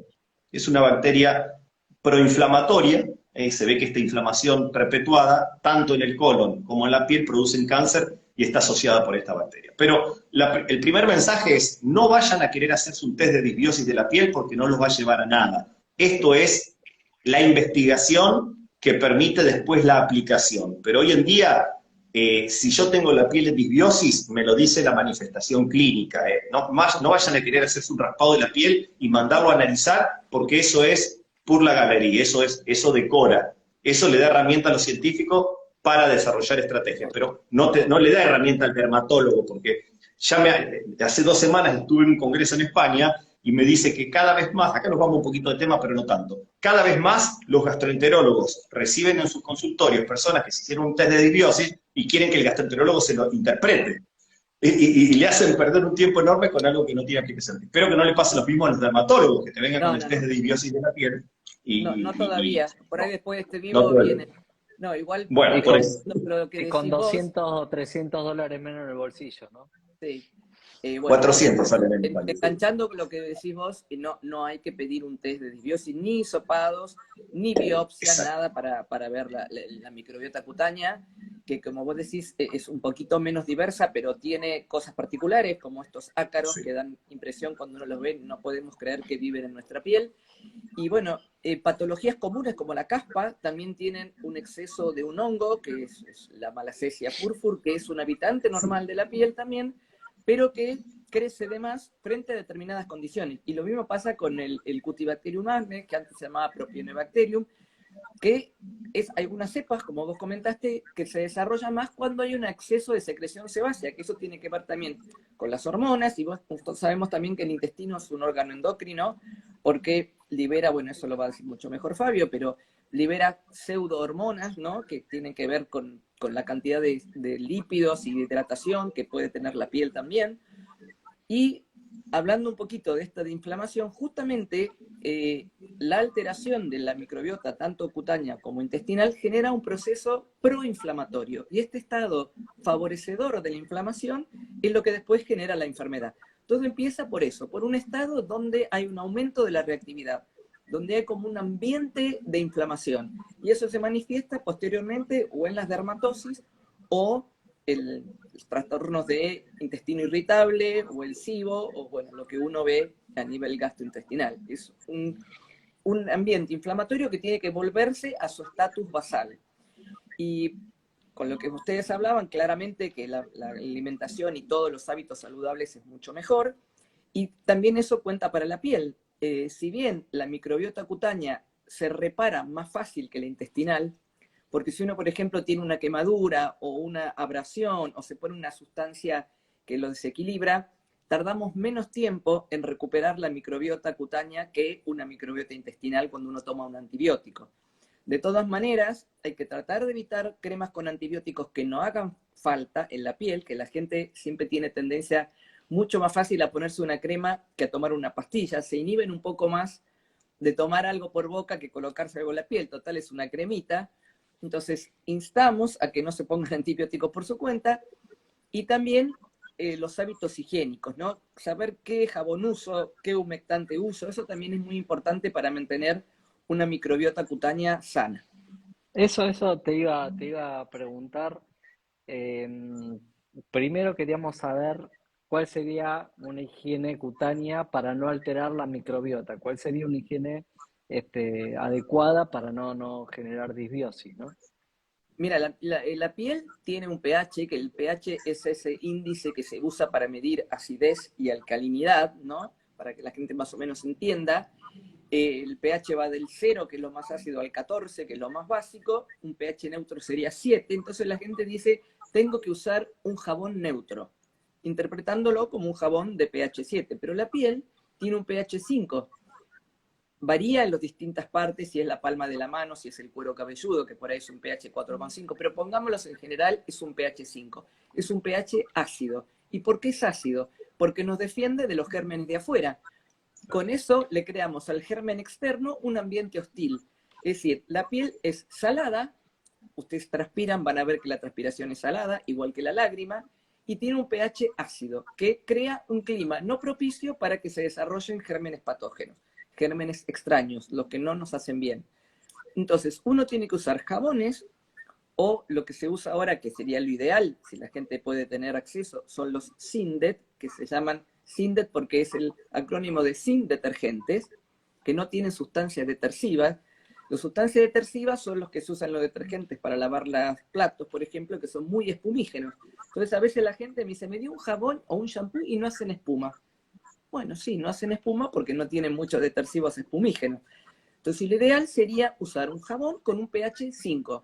Es una bacteria proinflamatoria, se ve que esta inflamación perpetuada, tanto en el colon como en la piel, producen cáncer y está asociada por esta bacteria. Pero el primer mensaje es, no vayan a querer hacerse un test de disbiosis de la piel porque no los va a llevar a nada. Esto es la investigación que permite después la aplicación. Pero hoy en día si yo tengo la piel en disbiosis, me lo dice la manifestación clínica. No vayan a querer hacerse un raspado de la piel y mandarlo a analizar, porque eso es por la galería, eso decora. Eso le da herramienta a los científicos para desarrollar estrategias, pero no le da herramienta al dermatólogo, porque hace 2 semanas estuve en un congreso en España y me dice que cada vez más, acá nos vamos un poquito de tema, pero no tanto, cada vez más los gastroenterólogos reciben en sus consultorios personas que se hicieron un test de disbiosis y quieren que el gastroenterólogo se lo interprete. Y le hacen perder un tiempo enorme con algo que no tiene que ser. Espero que no le pase lo mismo a los dermatólogos, que te vengan con No, el no, test no. de disbiosis de la piel No, no y todavía. Por ahí no, después de este no vivo pueden. viene. No, igual, Bueno, Y por con, eso. lo que y con decís vos, 200 o $300 menos en el bolsillo, ¿no? sí. Bueno, 400 salen en España. Sí. enganchando con lo que decís vos, no hay que pedir un test de disbiosis, ni hisopados, ni biopsias, Exacto. nada para ver la microbiota cutánea, que como vos decís es un poquito menos diversa, pero tiene cosas particulares, como estos ácaros Sí. que dan impresión cuando uno los ve, no podemos creer que viven en nuestra piel. Y bueno, patologías comunes como la caspa también tienen un exceso de un hongo, que es la Malassezia furfur, que es un habitante normal de la piel también, pero que crece de más frente a determinadas condiciones. Y lo mismo pasa con el Cutibacterium acnes, que antes se llamaba Propionibacterium, que es algunas cepas, como vos comentaste, que se desarrollan más cuando hay un exceso de secreción sebácea, que eso tiene que ver también con las hormonas, y nosotros sabemos también que el intestino es un órgano endocrino, porque libera, bueno, eso lo va a decir mucho mejor Fabio, pero libera pseudohormonas, ¿no? Que tienen que ver con la cantidad de lípidos y de hidratación que puede tener la piel también. Y hablando un poquito de esta de inflamación, justamente la alteración de la microbiota, tanto cutánea como intestinal, genera un proceso proinflamatorio. Y este estado favorecedor de la inflamación es lo que después genera la enfermedad. Todo empieza por eso, por un estado donde hay un aumento de la reactividad, donde hay como un ambiente de inflamación. Y eso se manifiesta posteriormente o en las dermatosis o los trastornos de intestino irritable o el SIBO, o bueno, lo que uno ve a nivel gastrointestinal. Es un ambiente inflamatorio que tiene que volverse a su estatus basal. Y con lo que ustedes hablaban, claramente que la alimentación y todos los hábitos saludables es mucho mejor, y también eso cuenta para la piel. Si bien la microbiota cutánea se repara más fácil que la intestinal, porque si uno, por ejemplo, tiene una quemadura o una abrasión o se pone una sustancia que lo desequilibra, tardamos menos tiempo en recuperar la microbiota cutánea que una microbiota intestinal cuando uno toma un antibiótico. De todas maneras, hay que tratar de evitar cremas con antibióticos que no hagan falta en la piel, que la gente siempre tiene tendencia mucho más fácil a ponerse una crema que a tomar una pastilla. Se inhiben un poco más de tomar algo por boca que colocarse algo en la piel. Total, es una cremita. Entonces, instamos a que no se pongan antibióticos por su cuenta, y también los hábitos higiénicos, ¿no? Saber qué jabón uso, qué humectante uso, eso también es muy importante para mantener una microbiota cutánea sana. Eso te iba a preguntar. Primero queríamos saber cuál sería una higiene cutánea para no alterar la microbiota. ¿Cuál sería una higiene adecuada para no generar disbiosis, ¿no? Mira, la piel tiene un pH, que el pH es ese índice que se usa para medir acidez y alcalinidad, ¿no? Para que la gente más o menos entienda. El pH va del 0, que es lo más ácido, al 14, que es lo más básico. Un pH neutro sería 7. Entonces la gente dice, tengo que usar un jabón neutro, interpretándolo como un jabón de pH 7. Pero la piel tiene un pH 5. Varía en las distintas partes, si es la palma de la mano, si es el cuero cabelludo, que por ahí es un pH 4,5, pero pongámoslos en general, es un pH 5. Es un pH ácido. ¿Y por qué es ácido? Porque nos defiende de los gérmenes de afuera. Con eso le creamos al germen externo un ambiente hostil. Es decir, la piel es salada, ustedes transpiran, van a ver que la transpiración es salada, igual que la lágrima, y tiene un pH ácido, que crea un clima no propicio para que se desarrollen gérmenes patógenos, gérmenes extraños, los que no nos hacen bien. Entonces, uno tiene que usar jabones, o lo que se usa ahora, que sería lo ideal, si la gente puede tener acceso, son los Sindet, que se llaman Sindet porque es el acrónimo de sin detergentes, que no tienen sustancias detersivas. Las sustancias detersivas son los que se usan en los detergentes para lavar los platos, por ejemplo, que son muy espumígenos. Entonces, a veces la gente me dice, me dio un jabón o un shampoo y no hacen espuma. Bueno, sí, no hacen espuma porque no tienen muchos detersivos espumígenos. Entonces, lo ideal sería usar un jabón con un pH 5.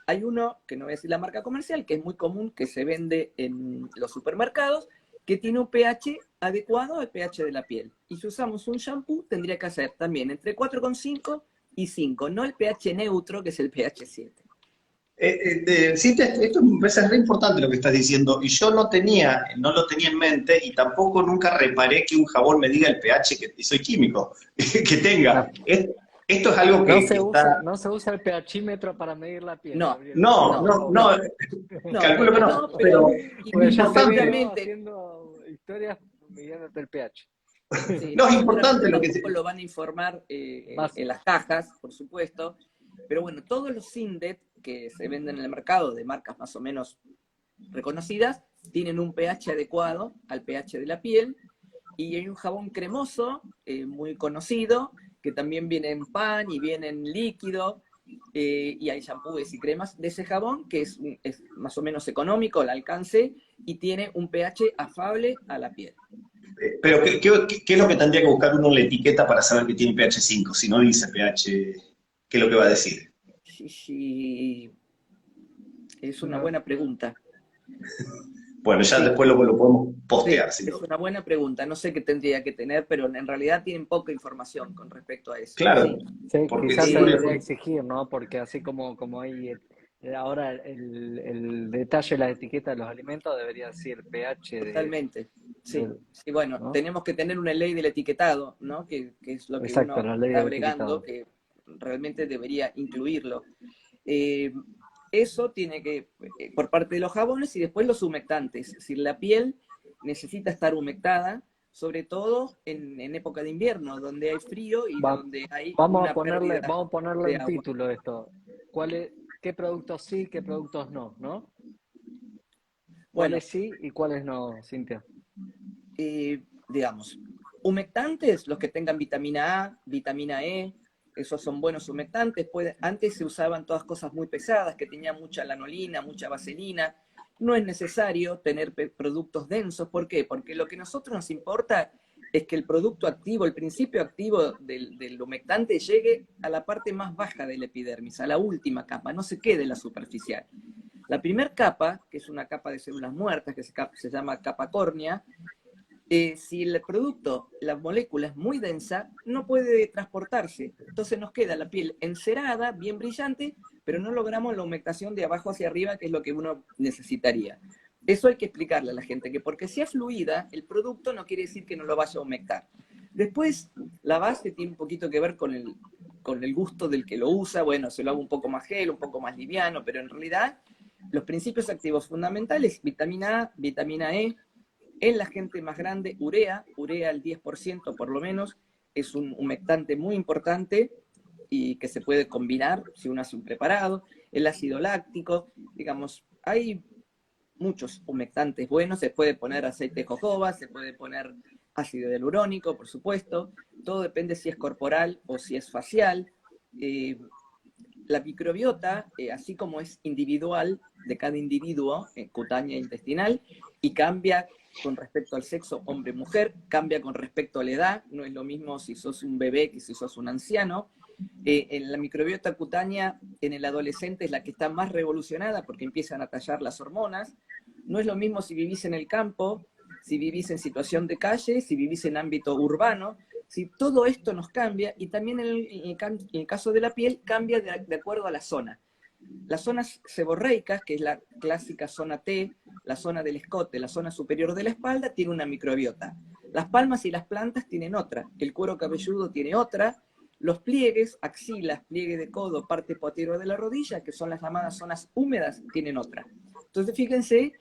Hay uno, que no voy a decir la marca comercial, que es muy común, que se vende en los supermercados, que tiene un pH adecuado al pH de la piel. Y si usamos un shampoo, tendría que ser también entre 4,5 y 5, no el pH neutro, que es el pH 7. Cintia, esto me parece re importante lo que estás diciendo, y yo no lo tenía en mente, y tampoco nunca reparé que un jabón me diga el pH, que soy químico, que tenga. Esto es algo que está... No se usa el pHímetro para medir la piel, No, Gabriel. No, calculo que no, pero pues ya te veo básicamente haciendo historias midiéndote el pH. sí, no es seguramente importante lo que... tampoco lo van a informar en las cajas, por supuesto, pero bueno, todos los Sindet que se venden en el mercado de marcas más o menos reconocidas tienen un pH adecuado al pH de la piel, y hay un jabón cremoso muy conocido que también viene en pan y viene en líquido, y hay shampoos y cremas de ese jabón que es más o menos económico al alcance y tiene un pH afable a la piel. Pero ¿qué es lo que tendría que buscar uno en la etiqueta para saber que tiene pH 5? Si no dice pH, ¿qué es lo que va a decir? Sí, es una buena pregunta. Bueno, ya Sí. después lo podemos postear. Sí, Si es no. una buena pregunta. No sé qué tendría que tener, pero en realidad tienen poca información con respecto a eso. Claro, Sí. Sí, porque quizás sí, se debería exigir, ¿no? Porque así como hay ahora el detalle de la etiqueta de los alimentos debería decir pH Totalmente. Sí. del, Y bueno, ¿no? tenemos que tener una ley del etiquetado, ¿no? Que es lo que Exacto, uno la ley está del bregando, etiquetado. que realmente debería incluirlo. Eh, Eso tiene que, por parte de los jabones, y después los humectantes. Es decir, la piel necesita estar humectada, sobre todo en época de invierno, donde hay frío y Va- donde hay vamos una pérdida a ponerle de un agua. título a esto. ¿Qué productos sí, qué productos no, ¿no? Bueno, ¿Cuáles sí y cuáles no, Cintia? digamos, humectantes, los que tengan vitamina A, vitamina E, esos son buenos humectantes. Antes se usaban todas cosas muy pesadas, que tenían mucha lanolina, mucha vaselina. No es necesario tener productos densos. ¿Por qué? Porque lo que a nosotros nos importa es que el producto activo, el principio activo del humectante llegue a la parte más baja de la epidermis, a la última capa, no se quede en la superficial. La primera capa, que es una capa de células muertas, que se llama capa córnea, si el producto, la molécula es muy densa, no puede transportarse. Entonces nos queda la piel encerada, bien brillante, pero no logramos la humectación de abajo hacia arriba, que es lo que uno necesitaría. Eso hay que explicarle a la gente, que porque sea fluida, el producto no quiere decir que no lo vaya a humectar. Después, la base tiene un poquito que ver con el gusto del que lo usa. Bueno, se lo hago un poco más gel, un poco más liviano, pero en realidad los principios activos fundamentales, vitamina A, vitamina E, en la gente más grande, urea al 10% por lo menos, es un humectante muy importante y que se puede combinar si uno hace un preparado. El ácido láctico, digamos, hay muchos humectantes buenos, se puede poner aceite de jojoba, se puede poner ácido hialurónico, por supuesto, todo depende si es corporal o si es facial. La microbiota, así como es individual de cada individuo, cutánea e intestinal, y cambia con respecto al sexo hombre-mujer, cambia con respecto a la edad, no es lo mismo si sos un bebé que si sos un anciano. En la microbiota cutánea en el adolescente es la que está más revolucionada porque empiezan a tallar las hormonas. No es lo mismo si vivís en el campo, si vivís en situación de calle, si vivís en ámbito urbano. Si todo esto nos cambia, y también en el caso de la piel, cambia de acuerdo a la zona. Las zonas seborreicas, que es la clásica zona T, la zona del escote, la zona superior de la espalda, tiene una microbiota. Las palmas y las plantas tienen otra. El cuero cabelludo tiene otra. Los pliegues, axilas, pliegue de codo, parte posterior de la rodilla, que son las llamadas zonas húmedas, tienen otra. Entonces, fíjense,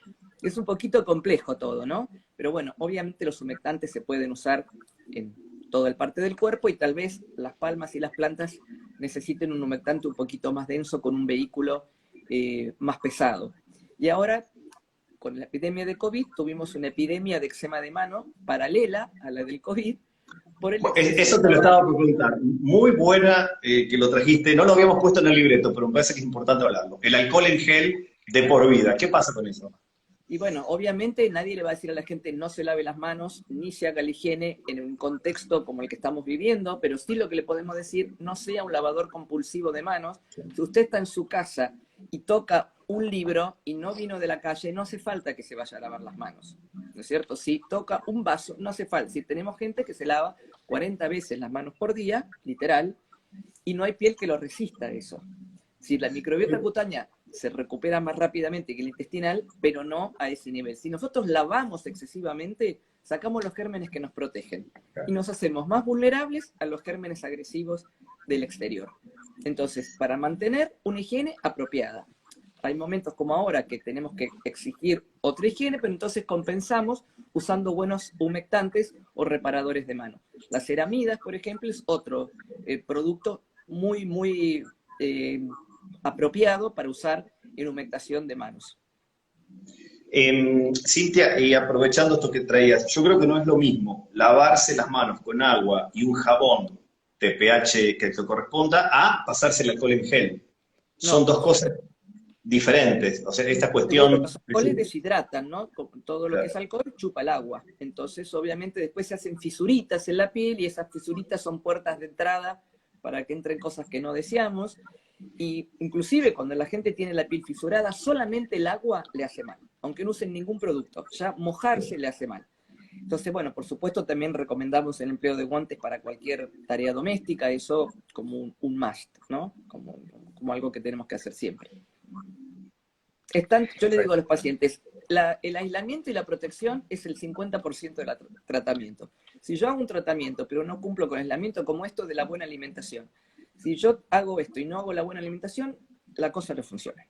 es un poquito complejo todo, ¿no? Pero bueno, obviamente los humectantes se pueden usar en toda el parte del cuerpo y tal vez las palmas y las plantas necesiten un humectante un poquito más denso con un vehículo más pesado. Y ahora, con la epidemia de COVID, tuvimos una epidemia de eczema de mano paralela a la del COVID por el exceso Eso de te lo estaba lavado. por preguntar. Muy buena que lo trajiste. No lo habíamos puesto en el libreto, pero me parece que es importante hablarlo. El alcohol en gel de por vida. ¿Qué pasa con eso? Y bueno, obviamente nadie le va a decir a la gente no se lave las manos ni se haga la higiene en un contexto como el que estamos viviendo, pero sí lo que le podemos decir, no sea un lavador compulsivo de manos. Si usted está en su casa y toca un libro y no vino de la calle, no hace falta que se vaya a lavar las manos, ¿no es cierto? Si toca un vaso, no hace falta. Si tenemos gente que se lava 40 veces las manos por día, literal, y no hay piel que lo resista a eso. Si la microbiota cutánea se recupera más rápidamente que el intestinal, pero no a ese nivel. Si nosotros lavamos excesivamente, sacamos los gérmenes que nos protegen y nos hacemos más vulnerables a los gérmenes agresivos del exterior. Entonces, para mantener una higiene apropiada, hay momentos como ahora que tenemos que exigir otra higiene, pero entonces compensamos usando buenos humectantes o reparadores de mano. Las ceramidas, por ejemplo, es otro producto muy apropiado para usar en humectación de manos. Cintia, y aprovechando esto que traías, yo creo que no es lo mismo lavarse las manos con agua y un jabón de pH que te corresponda a pasarse el alcohol en gel. Son No, dos por cosas supuesto. diferentes. O sea, esta Bueno, cuestión... los alcoholes deshidratan, ¿no? Todo lo que es Claro. alcohol chupa el agua. Entonces, obviamente, después se hacen fisuritas en la piel y esas fisuritas son puertas de entrada para que entren cosas que no deseamos. Y inclusive cuando la gente tiene la piel fisurada, solamente el agua le hace mal, aunque no usen ningún producto. Ya mojarse le hace mal. Entonces, bueno, por supuesto también recomendamos el empleo de guantes para cualquier tarea doméstica, eso como un must, ¿no? Como algo que tenemos que hacer siempre. Yo le digo a los pacientes, el aislamiento y la protección es el 50% del tratamiento. Si yo hago un tratamiento pero no cumplo con el aislamiento, como esto de la buena alimentación, si yo hago esto y no hago la buena alimentación, la cosa no funciona.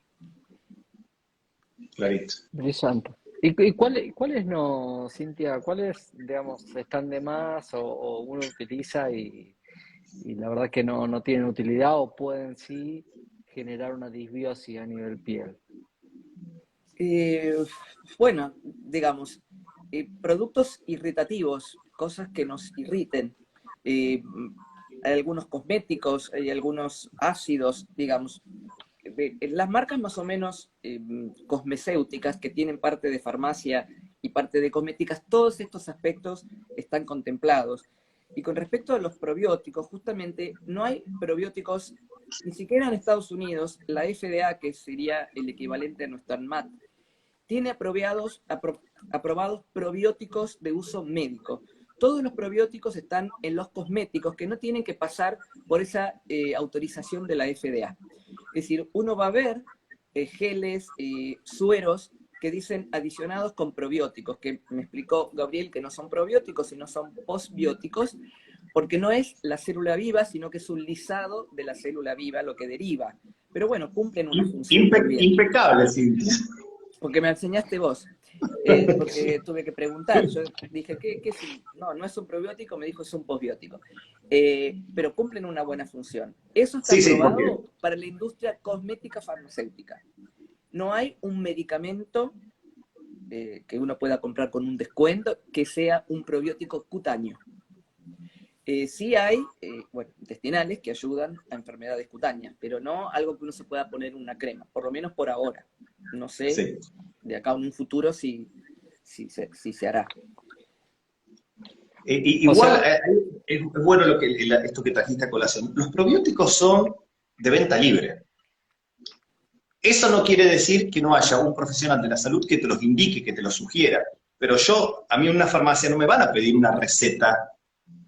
Clarito. Brillante. ¿Y cuáles no, Cintia? ¿Cuáles, digamos, están de más o uno utiliza y la verdad que no tienen utilidad o pueden sí generar una disbiosis a nivel piel? Eh, bueno, digamos, productos irritativos, cosas que nos irriten. Eh, Hay algunos cosméticos, hay algunos ácidos, digamos. Las marcas más o menos cosmecéuticas que tienen parte de farmacia y parte de cosméticas, todos estos aspectos están contemplados. Y con respecto a los probióticos, justamente no hay probióticos, ni siquiera en Estados Unidos, la FDA, que sería el equivalente a nuestro ANMAT, tiene aprobados probióticos de uso médico. Todos los probióticos están en los cosméticos que no tienen que pasar por esa autorización de la FDA. Es decir, uno va a ver geles, sueros que dicen adicionados con probióticos, que me explicó Gabriel que no son probióticos, sino son postbióticos, porque no es la célula viva, sino que es un lisado de la célula viva lo que deriva. Pero bueno, cumplen una función también. Impecable, Cintia. Porque me enseñaste vos. Porque tuve que preguntar. Yo dije, ¿qué es un...? No, no es un probiótico, me dijo, es un posbiótico. Pero cumplen una buena función. Eso está Sí, sí, porque aprobado para la industria cosmética farmacéutica. No hay un medicamento que uno pueda comprar con un descuento que sea un probiótico cutáneo. Sí hay, bueno, intestinales que ayudan a enfermedades cutáneas, pero no algo que uno se pueda poner en una crema, por lo menos por ahora. No sé, sí. de acá en un futuro si se hará. O Igual sea, es bueno esto que trajiste a colación. Los probióticos son de venta libre. Eso no quiere decir que no haya un profesional de la salud que te los indique, que te los sugiera. Pero a mí en una farmacia no me van a pedir una receta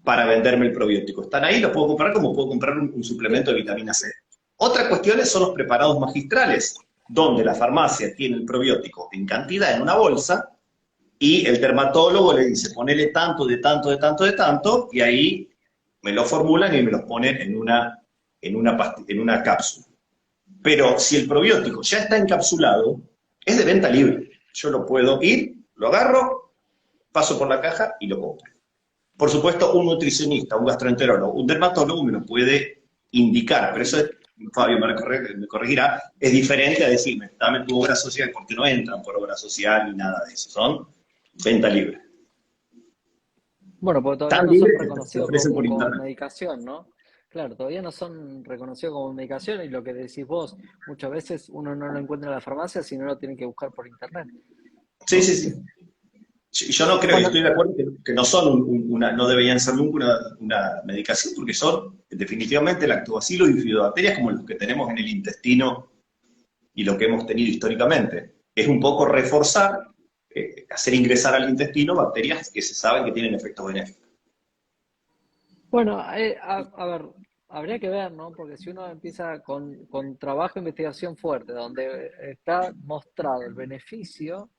para venderme el probiótico. Están ahí, lo puedo comprar como puedo comprar un suplemento de vitamina C. Otra cuestión son los preparados magistrales, donde la farmacia tiene el probiótico en cantidad en una bolsa y el dermatólogo le dice, ponele tanto, de tanto, de tanto, de tanto, y ahí me lo formulan y me los ponen en una cápsula. Pero si el probiótico ya está encapsulado, es de venta libre. Yo lo puedo ir, lo agarro, paso por la caja y lo compro. Por supuesto, un nutricionista, un gastroenterólogo, un dermatólogo me lo puede indicar, pero eso, Fabio me corregirá, es diferente a decirme, dame tu obra social, porque no entran por obra social ni nada de eso, son venta libre. bueno, porque todavía Tan no son libre que se reconocidos ofrecen por como internet. medicación, ¿no? Claro, todavía no son reconocidos como medicación y lo que decís vos, muchas veces uno no lo encuentra en la farmacia, sino lo tiene que buscar por internet, Sí, ¿no? sí, sí. Yo no creo, y Bueno, estoy de acuerdo que no son no deberían ser nunca una medicación, porque son definitivamente lactobacilos y bifidobacterias como los que tenemos en el intestino y lo que hemos tenido históricamente. Es un poco reforzar, hacer ingresar al intestino bacterias que se saben que tienen efectos benéficos. bueno, a ver, habría que ver, ¿no? Porque si uno empieza con trabajo de investigación fuerte, donde está mostrado el beneficio,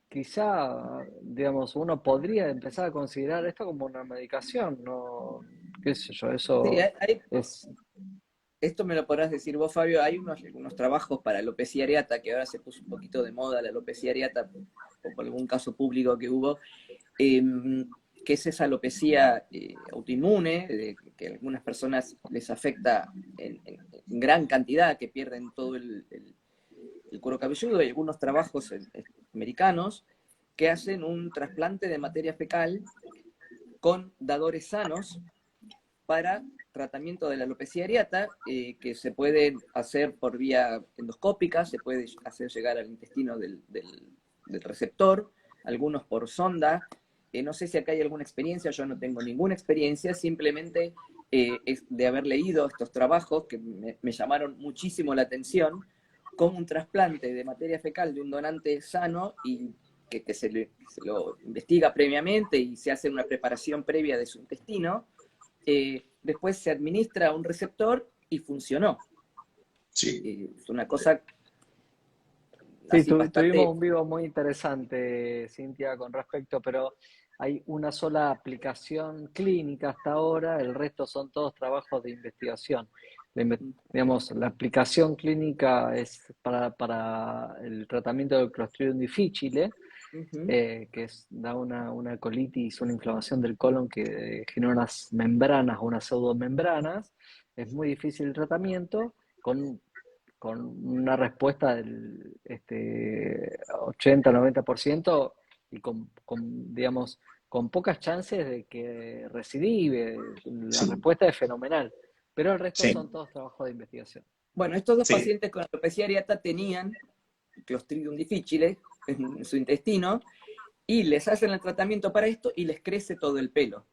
quizá, digamos, uno podría empezar a considerar esto como una medicación, ¿no? ¿Qué sé yo? Sí, Eso es... esto me lo podrás decir vos, Fabio. Hay unos trabajos para alopecia areata, que ahora se puso un poquito de moda la alopecia areata, por algún caso público que hubo, eh, que es esa alopecia autoinmune, que a algunas personas les afecta en gran cantidad, que pierden todo el cuero cabelludo. Hay algunos trabajos americanos que hacen un trasplante de materia fecal con dadores sanos para tratamiento de la alopecia areata, que se puede hacer por vía endoscópica, se puede hacer llegar al intestino del receptor, algunos por sonda. No sé si acá hay alguna experiencia, yo no tengo ninguna experiencia, simplemente es de haber leído estos trabajos que me llamaron muchísimo la atención, como un trasplante de materia fecal de un donante sano y que se lo investiga previamente y se hace una preparación previa de su intestino, después se administra un receptor y funcionó. Sí. Es una cosa Sí, así tuvimos bastante... un vivo muy interesante, Cintia, con respecto, pero hay una sola aplicación clínica hasta ahora, el resto son todos trabajos de investigación. Digamos, la aplicación clínica es para el tratamiento del Clostridium difficile, da una colitis, una inflamación del colon que genera unas membranas o unas pseudomembranas. Es muy difícil el tratamiento, con con una respuesta del 80-90% y digamos, con pocas chances de que recidive. La Sí, respuesta es fenomenal, pero el resto sí, son todos trabajos de investigación. Bueno, estos dos sí, pacientes con alopecia areata tenían Clostridium difficile en su intestino y les hacen el tratamiento para esto y les crece todo el pelo.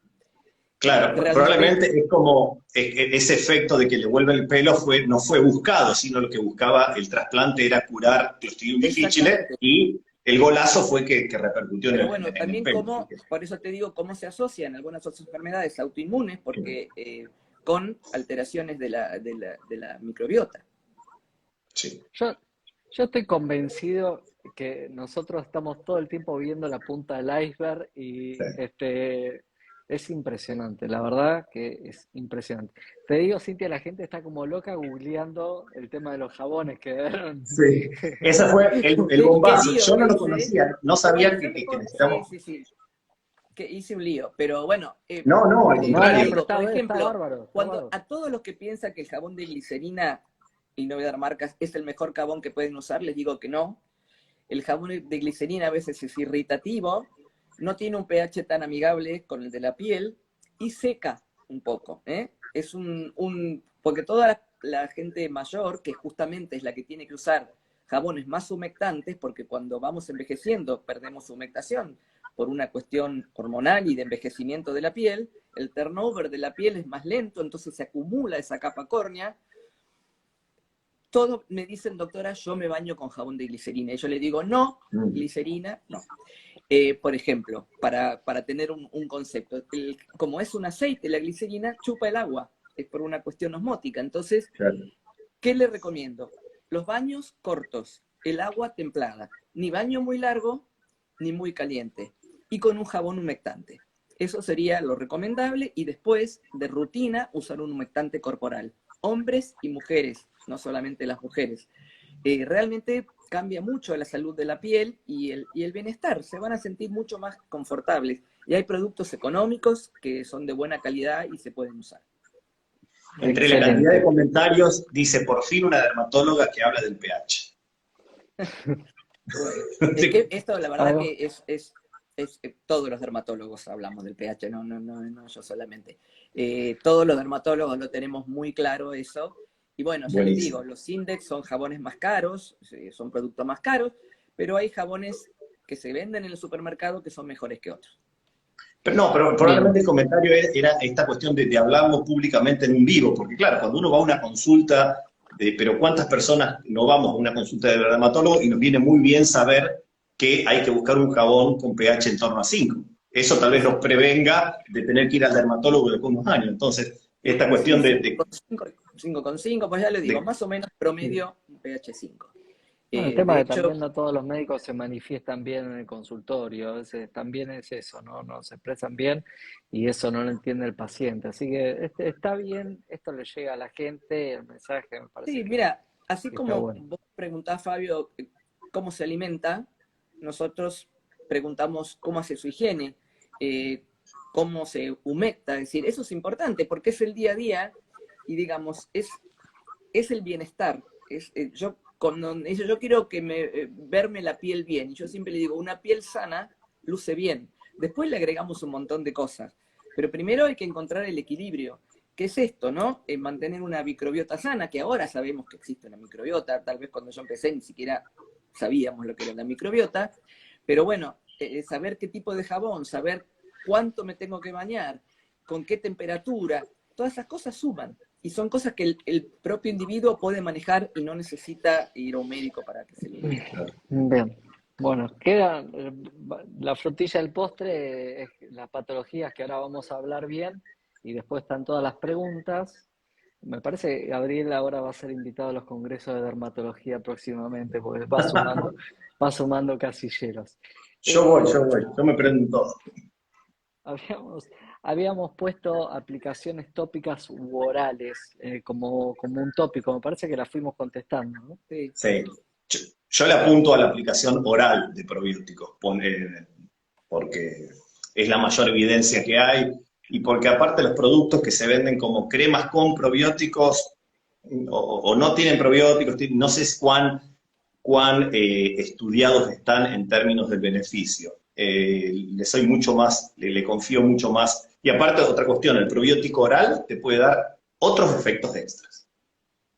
claro, Realmente, probablemente es como ese efecto de que le vuelve el pelo no fue buscado, sino lo que buscaba el trasplante era curar Clostridium difficile exactamente. y el golazo fue que repercutió Pero en bueno, en el también pelo. Así cómo, por eso te digo, cómo se asocian algunas otras enfermedades autoinmunes, que, porque con alteraciones de la microbiota. sí, Yo, yo estoy convencido que nosotros estamos todo el tiempo viendo la punta del iceberg y sí. es impresionante, la verdad que es impresionante. Te digo, Cintia, la gente está como loca googleando el tema de los jabones que vieron. Sí, ese fue el Qué bombazo. lío Yo no que lo hice. conocía, no Bueno, sabía yo que sí, necesitamos. sí, sí, que hice un lío. Pero bueno, No, no, al No, te no, contrario. pero digo, por está ejemplo, bárbaro, está cuando bárbaro. a todos los que piensan que el jabón de glicerina, y no voy a dar marcas, es el mejor jabón que pueden usar, les digo que no. El jabón de glicerina a veces es irritativo, no tiene un pH tan amigable con el de la piel y seca un poco. ¿Eh? Es porque toda la gente mayor, que justamente es la que tiene que usar jabones más humectantes, porque cuando vamos envejeciendo perdemos humectación por una cuestión hormonal y de envejecimiento de la piel, el turnover de la piel es más lento, entonces se acumula esa capa córnea. Todos me dicen, doctora, yo me baño con jabón de glicerina. Y yo le digo, no, Mm, glicerina, no. Por ejemplo, para tener un concepto, como es un aceite, la glicerina chupa el agua, es por una cuestión osmótica. Entonces, claro. ¿qué le recomiendo? Los baños cortos, el agua templada, ni baño muy largo, ni muy caliente, y con un jabón humectante. Eso sería lo recomendable, y después, de rutina, usar un humectante corporal. Hombres y mujeres, no solamente las mujeres. Realmente cambia mucho la salud de la piel y el bienestar. Se van a sentir mucho más confortables. Y hay productos económicos que son de buena calidad y se pueden usar. Entre la cantidad de Excelente. comentarios, dice por fin una dermatóloga que habla del pH. Bueno, es que esto la verdad Algo. que todos los dermatólogos hablamos del pH, no yo solamente. Todos los dermatólogos lo tenemos muy claro eso. Y bueno, ya les digo, Buenísimo. los Index son jabones más caros, son productos más caros, pero hay jabones que se venden en el supermercado que son mejores que otros. Pero no, pero Bien. probablemente el comentario era esta cuestión de hablarlo públicamente en un vivo, porque claro, cuando uno va a una consulta, pero ¿cuántas personas no vamos a una consulta de dermatólogo y nos viene muy bien saber que hay que buscar un jabón con pH en torno a 5? Eso tal vez nos Exacto. prevenga de tener que ir al dermatólogo después de unos años. Entonces, esta cuestión Sí, 5,5, pues ya le digo, de- más o menos promedio un pH 5. Bueno, el De tema de hecho, también no todos los médicos se manifiestan bien en el consultorio, a veces también es eso, ¿no? No se expresan bien y eso no lo entiende el paciente. Así que está bien, esto le llega a la gente, el mensaje me parece sí, mira, así que está como bueno. vos preguntás, Fabio, cómo se alimenta, nosotros preguntamos cómo hace su higiene, eh, cómo se humecta, es decir, eso es importante porque es el día a día y digamos, es el bienestar. Cuando dice, yo quiero verme la piel bien, y yo siempre le digo, una piel sana luce bien. Después le agregamos un montón de cosas, pero primero hay que encontrar el equilibrio. ¿Qué es esto, no? Mantener una microbiota sana, que ahora sabemos que existe una microbiota, tal vez cuando yo empecé ni siquiera sabíamos lo que era la microbiota, pero bueno, saber qué tipo de jabón, saber cuánto me tengo que bañar, con qué temperatura, todas esas cosas suman. Y son cosas que el propio individuo puede manejar y no necesita ir a un médico para que se lo diga. Bien, bueno, queda la frutilla del postre, es las patologías que ahora vamos a hablar bien y después están todas las preguntas. Me parece que Gabriel ahora va a ser invitado a los congresos de dermatología próximamente porque va sumando casilleros. Eh, yo me prendo todo. habíamos, habíamos puesto aplicaciones tópicas u orales como un tópico, me parece que las fuimos contestando, ¿no? Sí. Sí. Yo le apunto a la aplicación oral de probióticos, porque es la mayor evidencia que hay y porque aparte los productos que se venden como cremas con probióticos o no tienen probióticos, no sé cuán estudiados están en términos del beneficio. Le soy mucho más, le confío mucho más. Y aparte, otra cuestión, el probiótico oral te puede dar otros efectos extras.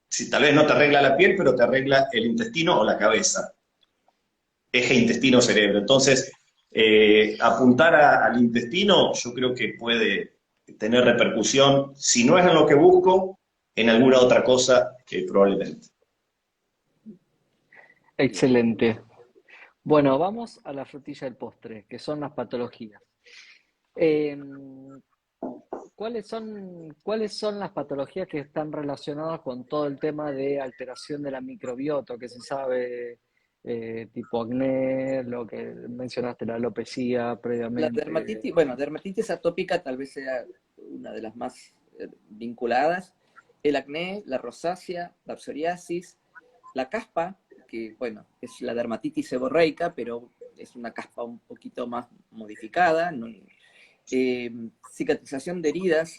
Si tal vez no te arregla la piel, pero te arregla el intestino o la cabeza. Eje intestino-cerebro. Entonces, apuntar al intestino yo creo que puede tener repercusión, si no es en lo que busco, en alguna otra cosa que probablemente. Bien. Excelente. Bueno, vamos a la frutilla del postre, que son las patologías. Eh, cuáles son las patologías que están relacionadas con todo el tema de alteración de la microbiota, que se sabe, tipo acné, lo que mencionaste, la alopecia La previamente? dermatitis, bueno, dermatitis atópica tal vez sea una de las más vinculadas. El acné, la rosácea, la psoriasis, la caspa, que bueno, es la dermatitis seborreica, pero es una caspa un poquito más modificada. ¿No? Cicatrización de heridas,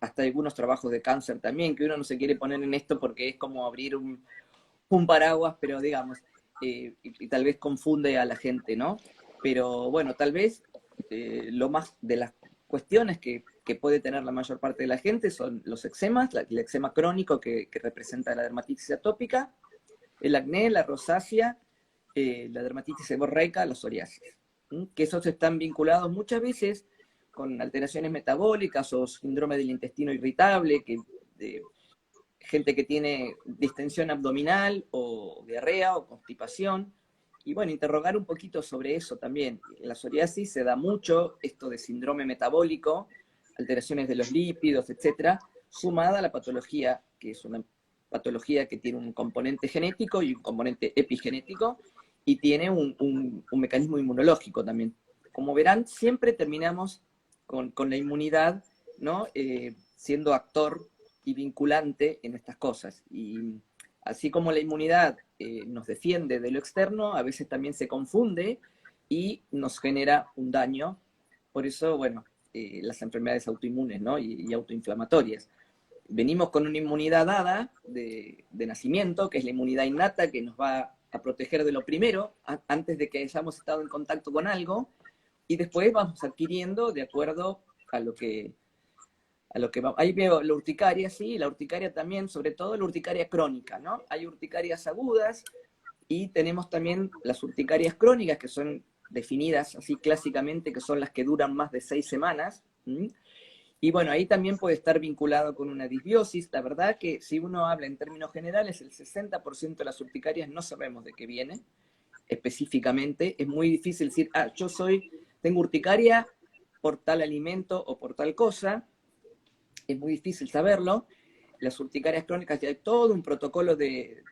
hasta algunos trabajos de cáncer también, que uno no se quiere poner en esto porque es como abrir un paraguas, pero digamos, y tal vez confunde a la gente, ¿no? Pero bueno, tal vez lo más de las cuestiones que puede tener la mayor parte de la gente son los eczemas, el eczema crónico que representa la dermatitis atópica, el acné, la rosácea, la dermatitis seborreica, la psoriasis, que esos están vinculados muchas veces con alteraciones metabólicas o síndrome del intestino irritable, gente que tiene distensión abdominal o diarrea o constipación. Y bueno, interrogar un poquito sobre eso también. En la psoriasis se da mucho esto de síndrome metabólico, alteraciones de los lípidos, etcétera, sumada a la patología, que es una patología que tiene un componente genético y un componente epigenético, y tiene un mecanismo inmunológico también. Como verán, siempre terminamos con la inmunidad, ¿no? Siendo actor y vinculante en estas cosas. Y así como la inmunidad nos defiende de lo externo, a veces también se confunde y nos genera un daño. Por eso, bueno, las enfermedades autoinmunes, ¿no? y autoinflamatorias. Venimos con una inmunidad dada de nacimiento, que es la inmunidad innata, que nos va a proteger de lo primero, antes de que hayamos estado en contacto con algo, y después vamos adquiriendo de acuerdo a lo que va. Ahí veo la urticaria, sí, la urticaria también, sobre todo la urticaria crónica, ¿no? Hay urticarias agudas y tenemos también las urticarias crónicas, que son definidas así clásicamente, que son las que duran más de 6 semanas. Y bueno, ahí también puede estar vinculado con una disbiosis. La verdad que si uno habla en términos generales, el 60% de las urticarias no sabemos de qué viene específicamente. Es muy difícil decir, tengo urticaria por tal alimento o por tal cosa. Es muy difícil saberlo. Las urticarias crónicas ya hay todo un protocolo de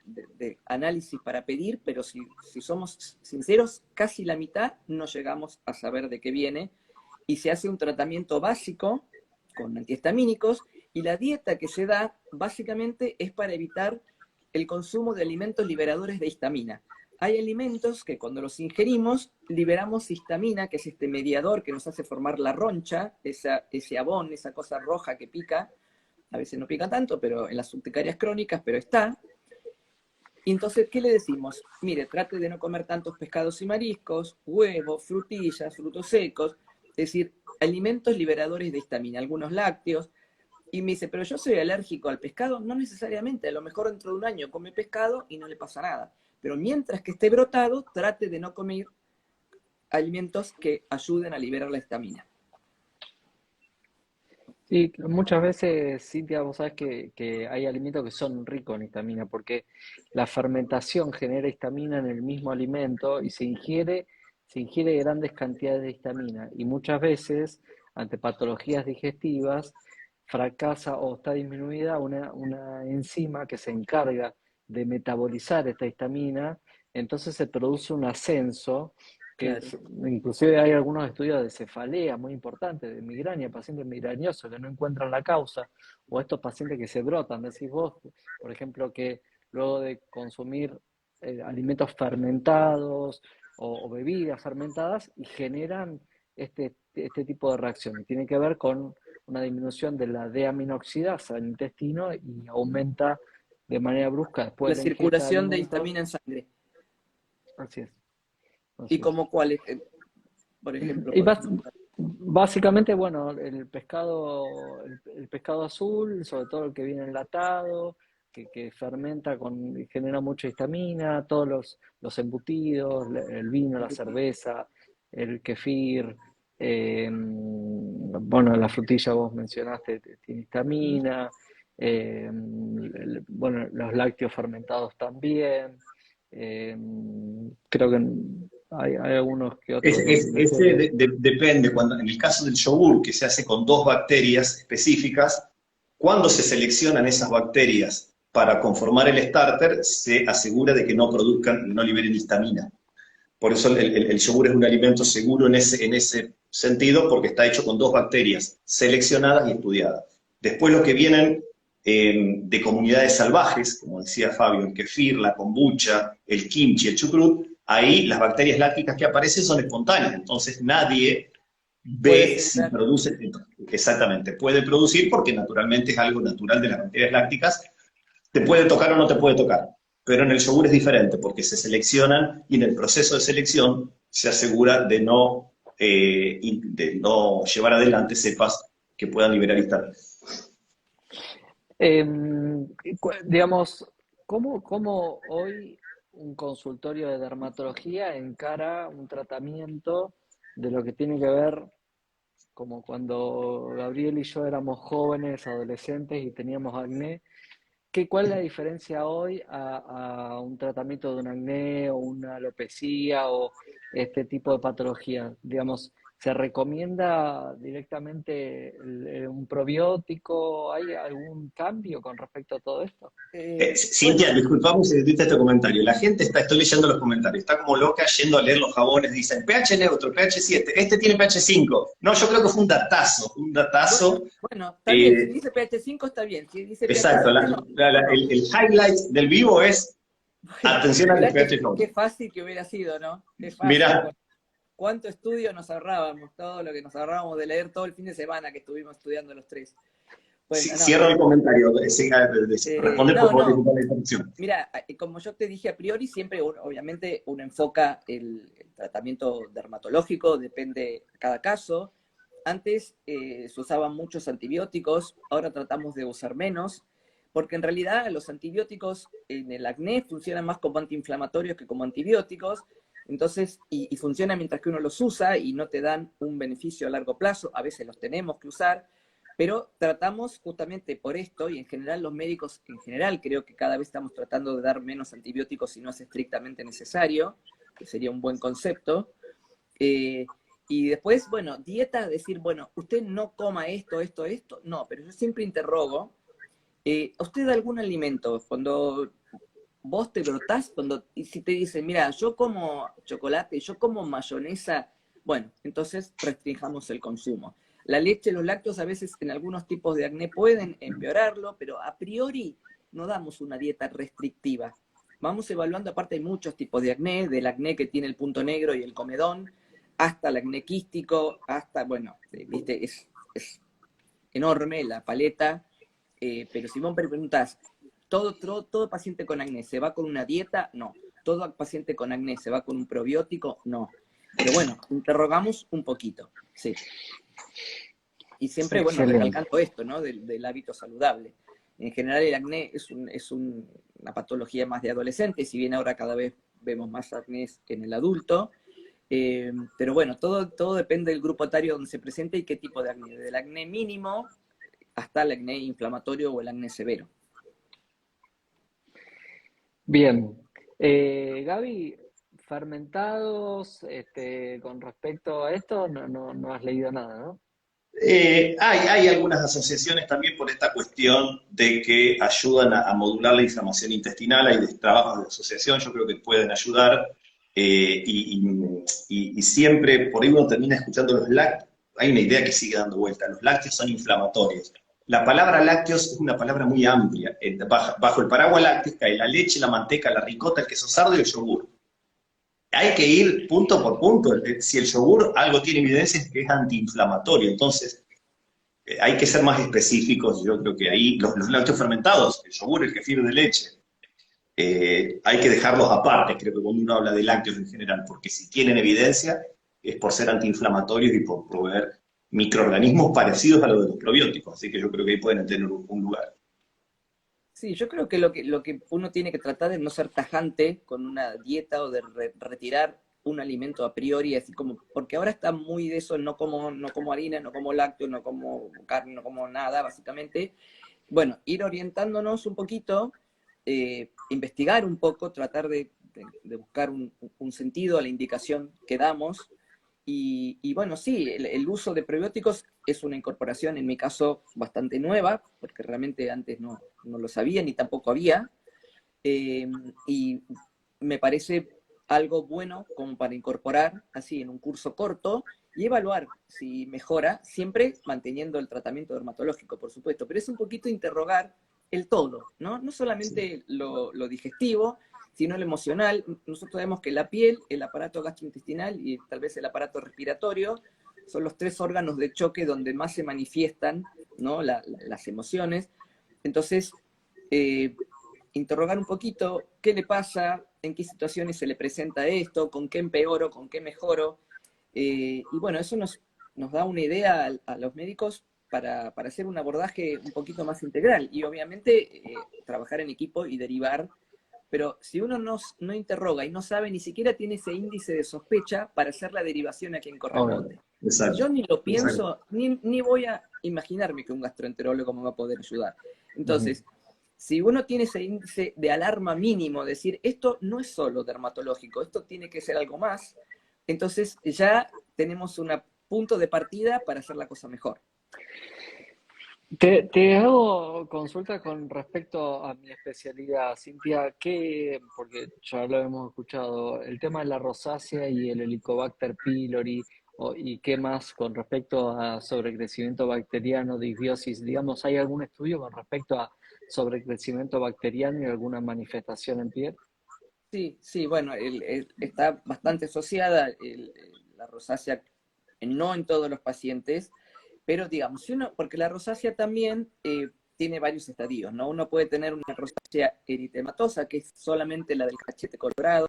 análisis para pedir, pero si somos sinceros, casi la mitad no llegamos a saber de qué viene, y se hace un tratamiento básico con antihistamínicos, y la dieta que se da básicamente es para evitar el consumo de alimentos liberadores de histamina. Hay alimentos que cuando los ingerimos liberamos histamina, que es este mediador que nos hace formar la roncha, ese abón, esa cosa roja que pica. A veces no pica tanto, pero en las urticarias crónicas, pero está. Y entonces, ¿qué le decimos? Mire, trate de no comer tantos pescados y mariscos, huevos, frutillas, frutos secos, es decir, alimentos liberadores de histamina, algunos lácteos. Y me dice, pero yo soy alérgico al pescado. No necesariamente, a lo mejor dentro de un año come pescado y no le pasa nada. Pero mientras que esté brotado, trate de no comer alimentos que ayuden a liberar la histamina. Sí, muchas veces, Cintia, vos sabés que hay alimentos que son ricos en histamina, porque la fermentación genera histamina en el mismo alimento y se ingiere grandes cantidades de histamina. Y muchas veces, ante patologías digestivas, fracasa o está disminuida una enzima que se encarga de metabolizar esta histamina, entonces se produce un ascenso Claro. inclusive hay algunos estudios de cefalea muy importantes, de migraña, pacientes migrañosos que no encuentran la causa, o estos pacientes que se brotan, decís vos, por ejemplo, que luego de consumir alimentos fermentados o bebidas fermentadas y generan este tipo de reacciones. Tiene que ver con una disminución de la deaminoxidasa en el intestino y aumenta de manera brusca después La de la ingesta de circulación de alimentos. histamina en sangre. Así es. ¿Y Así es. como cuáles, por ejemplo, Y podemos usar? básicamente, bueno, el pescado azul, sobre todo el que viene enlatado, que fermenta y genera mucha histamina, todos los embutidos, el vino, la cerveza, el kefir, bueno, la frutilla vos mencionaste, tiene histamina, bueno, los lácteos fermentados también, eh, creo que hay algunos que otros Depende, cuando, en el caso del yogur, que se hace con 2 bacterias específicas, cuando se seleccionan esas bacterias para conformar el starter, se asegura de que no produzcan, no liberen histamina. Por eso el yogur es un alimento seguro en ese sentido, porque está hecho con 2 bacterias seleccionadas y estudiadas. Después los que vienen de comunidades salvajes, como decía Fabio, el kefir, la kombucha, el kimchi, el chucrut, ahí las bacterias lácticas que aparecen son espontáneas, entonces nadie Puede ve si asegurar. produce, exactamente, puede producir porque naturalmente es algo natural de las bacterias lácticas, te puede tocar o no te puede tocar, pero en el yogur es diferente porque se seleccionan y en el proceso de selección se asegura de no llevar adelante cepas que puedan liberar histamina. Digamos, ¿cómo hoy un consultorio de dermatología encara un tratamiento de lo que tiene que ver como cuando Gabriel y yo éramos jóvenes, adolescentes y teníamos acné? ¿Cuál es la diferencia hoy a un tratamiento de un acné o una alopecia o este tipo de patología? Digamos, ¿se recomienda directamente un probiótico? ¿Hay algún cambio con respecto a todo esto? Cintia, Bueno, disculpamos si edita este comentario. La gente estoy leyendo los comentarios, está como loca yendo a leer los jabones, dicen pH neutro, pH 7, este tiene pH 5. No, yo creo que fue un datazo. bueno, está bien. Si eh, dice pH 5 está bien. Si dice pH exacto, 7 no. No. el highlight del vivo es Bueno, atención al mirá pH neutro. qué fácil que hubiera sido, ¿no? Qué fácil. Mirá, Bueno, cuánto estudio nos ahorrábamos, todo lo que nos ahorrábamos de leer todo el fin de semana que estuvimos estudiando los tres. Bueno, no, cierro el comentario, responde por no, favor, no. disculpa la interrupción. Mira, como yo te dije a priori, siempre obviamente uno enfoca el tratamiento dermatológico, depende de cada caso. Antes se usaban muchos antibióticos, ahora tratamos de usar menos, porque en realidad los antibióticos en el acné funcionan más como antiinflamatorios que como antibióticos, entonces, y funcionan mientras que uno los usa y no te dan un beneficio a largo plazo, a veces los tenemos que usar, pero tratamos justamente por esto, y en general los médicos, en general creo que cada vez estamos tratando de dar menos antibióticos si no es estrictamente necesario, que sería un buen concepto. Y después, bueno, dieta, decir, bueno, usted no coma esto, esto, esto, no, pero yo siempre interrogo, ¿usted algún alimento, cuando vos te brotás, y si te dicen, mira, yo como chocolate, yo como mayonesa, bueno, entonces restringamos el consumo. La leche, los lácteos a veces en algunos tipos de acné pueden empeorarlo, pero a priori no damos una dieta restrictiva. Vamos evaluando, aparte hay muchos tipos de acné, del acné que tiene el punto negro y el comedón, hasta el acné quístico, hasta, bueno, viste, es enorme la paleta, pero si vos me preguntás, ¿todo paciente con acné se va con una dieta? No. ¿Todo paciente con acné se va con un probiótico? No. Pero bueno, interrogamos un poquito, sí. Y siempre, bueno, Excelente. recalcando esto, ¿no? Del hábito saludable. En general el acné es una patología más de adolescentes, si bien ahora cada vez vemos más acné en el adulto. Pero bueno, todo depende del grupo etario donde se presente y qué tipo de acné. Del acné mínimo hasta el acné inflamatorio o el acné severo. Bien. Gaby, fermentados, con respecto a esto, no has leído nada, ¿no? Hay algunas asociaciones también por esta cuestión de que ayudan a modular la inflamación intestinal, hay trabajos de asociación, yo creo que pueden ayudar, y siempre, por ahí uno termina escuchando los lácteos, hay una idea que sigue dando vuelta, los lácteos son inflamatorios. La palabra lácteos es una palabra muy amplia, bajo el paraguas lácteo cae la leche, la manteca, la ricota, el queso sardo y el yogur. Hay que ir punto por punto. Si el yogur algo tiene evidencia es que es antiinflamatorio. Entonces, hay que ser más específicos. Yo creo que ahí los lácteos fermentados, el yogur, el kefir de leche, hay que dejarlos aparte, creo que cuando uno habla de lácteos en general, porque si tienen evidencia es por ser antiinflamatorios y por proveer microorganismos parecidos a los de los probióticos, así que yo creo que ahí pueden tener un lugar. Sí, yo creo que lo que uno tiene que tratar es no ser tajante con una dieta o de retirar un alimento a priori, así como, porque ahora está muy de eso, no como harina, no como lácteos, no como carne, no como nada, básicamente. Bueno, ir orientándonos un poquito, investigar un poco, tratar de buscar un sentido a la indicación que damos. Y bueno, sí, el uso de prebióticos es una incorporación, en mi caso, bastante nueva, porque realmente antes no lo sabía ni tampoco había. Y me parece algo bueno como para incorporar así en un curso corto y evaluar si mejora, siempre manteniendo el tratamiento dermatológico, por supuesto, pero es un poquito interrogar el todo, ¿no? No solamente lo digestivo, sino lo emocional. Nosotros sabemos que la piel, el aparato gastrointestinal y tal vez el aparato respiratorio son los tres órganos de choque donde más se manifiestan, ¿no? Las emociones. Entonces, eh, interrogar un poquito qué le pasa, en qué situaciones se le presenta esto, con qué empeoro, con qué mejoro. Y bueno, eso nos da una idea a los médicos para hacer un abordaje un poquito más integral y obviamente trabajar en equipo y derivar. Pero si uno no interroga y no sabe, ni siquiera tiene ese índice de sospecha para hacer la derivación a quien Obvio. corresponde. Si Exacto, yo ni lo exacto. pienso, ni voy a imaginarme que un gastroenterólogo me va a poder ayudar. Ujú. Entonces, si uno tiene ese índice de alarma mínimo, decir, esto no es solo dermatológico, esto tiene que ser algo más, entonces ya tenemos un punto de partida para hacer la cosa mejor. Te hago consulta con respecto a mi especialidad, Cintia, porque ya lo hemos escuchado, el tema de la rosácea y el Helicobacter pylori, y qué más con respecto a sobrecrecimiento bacteriano, disbiosis, digamos, ¿hay algún estudio con respecto a sobrecrecimiento bacteriano y alguna manifestación en piel? Sí, sí, bueno, está bastante asociada la rosácea, no en todos los pacientes, pero digamos, si uno, porque la rosácea también tiene varios estadios, ¿no? Uno puede tener una rosácea eritematosa, que es solamente la del cachete colorado,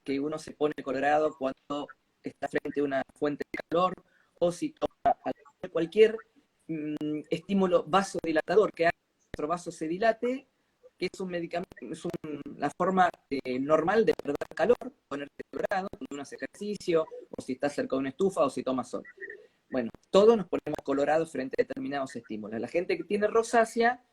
que uno se pone colorado cuando está frente a una fuente de calor, o si toma cualquier estímulo vasodilatador que haga que nuestro vaso se dilate, que es un medicamento, la forma normal de perder calor, ponerte colorado cuando uno hace ejercicio, o si está cerca de una estufa, o si toma sol. Bueno, todos nos ponemos colorados frente a determinados estímulos. La gente que tiene rosácea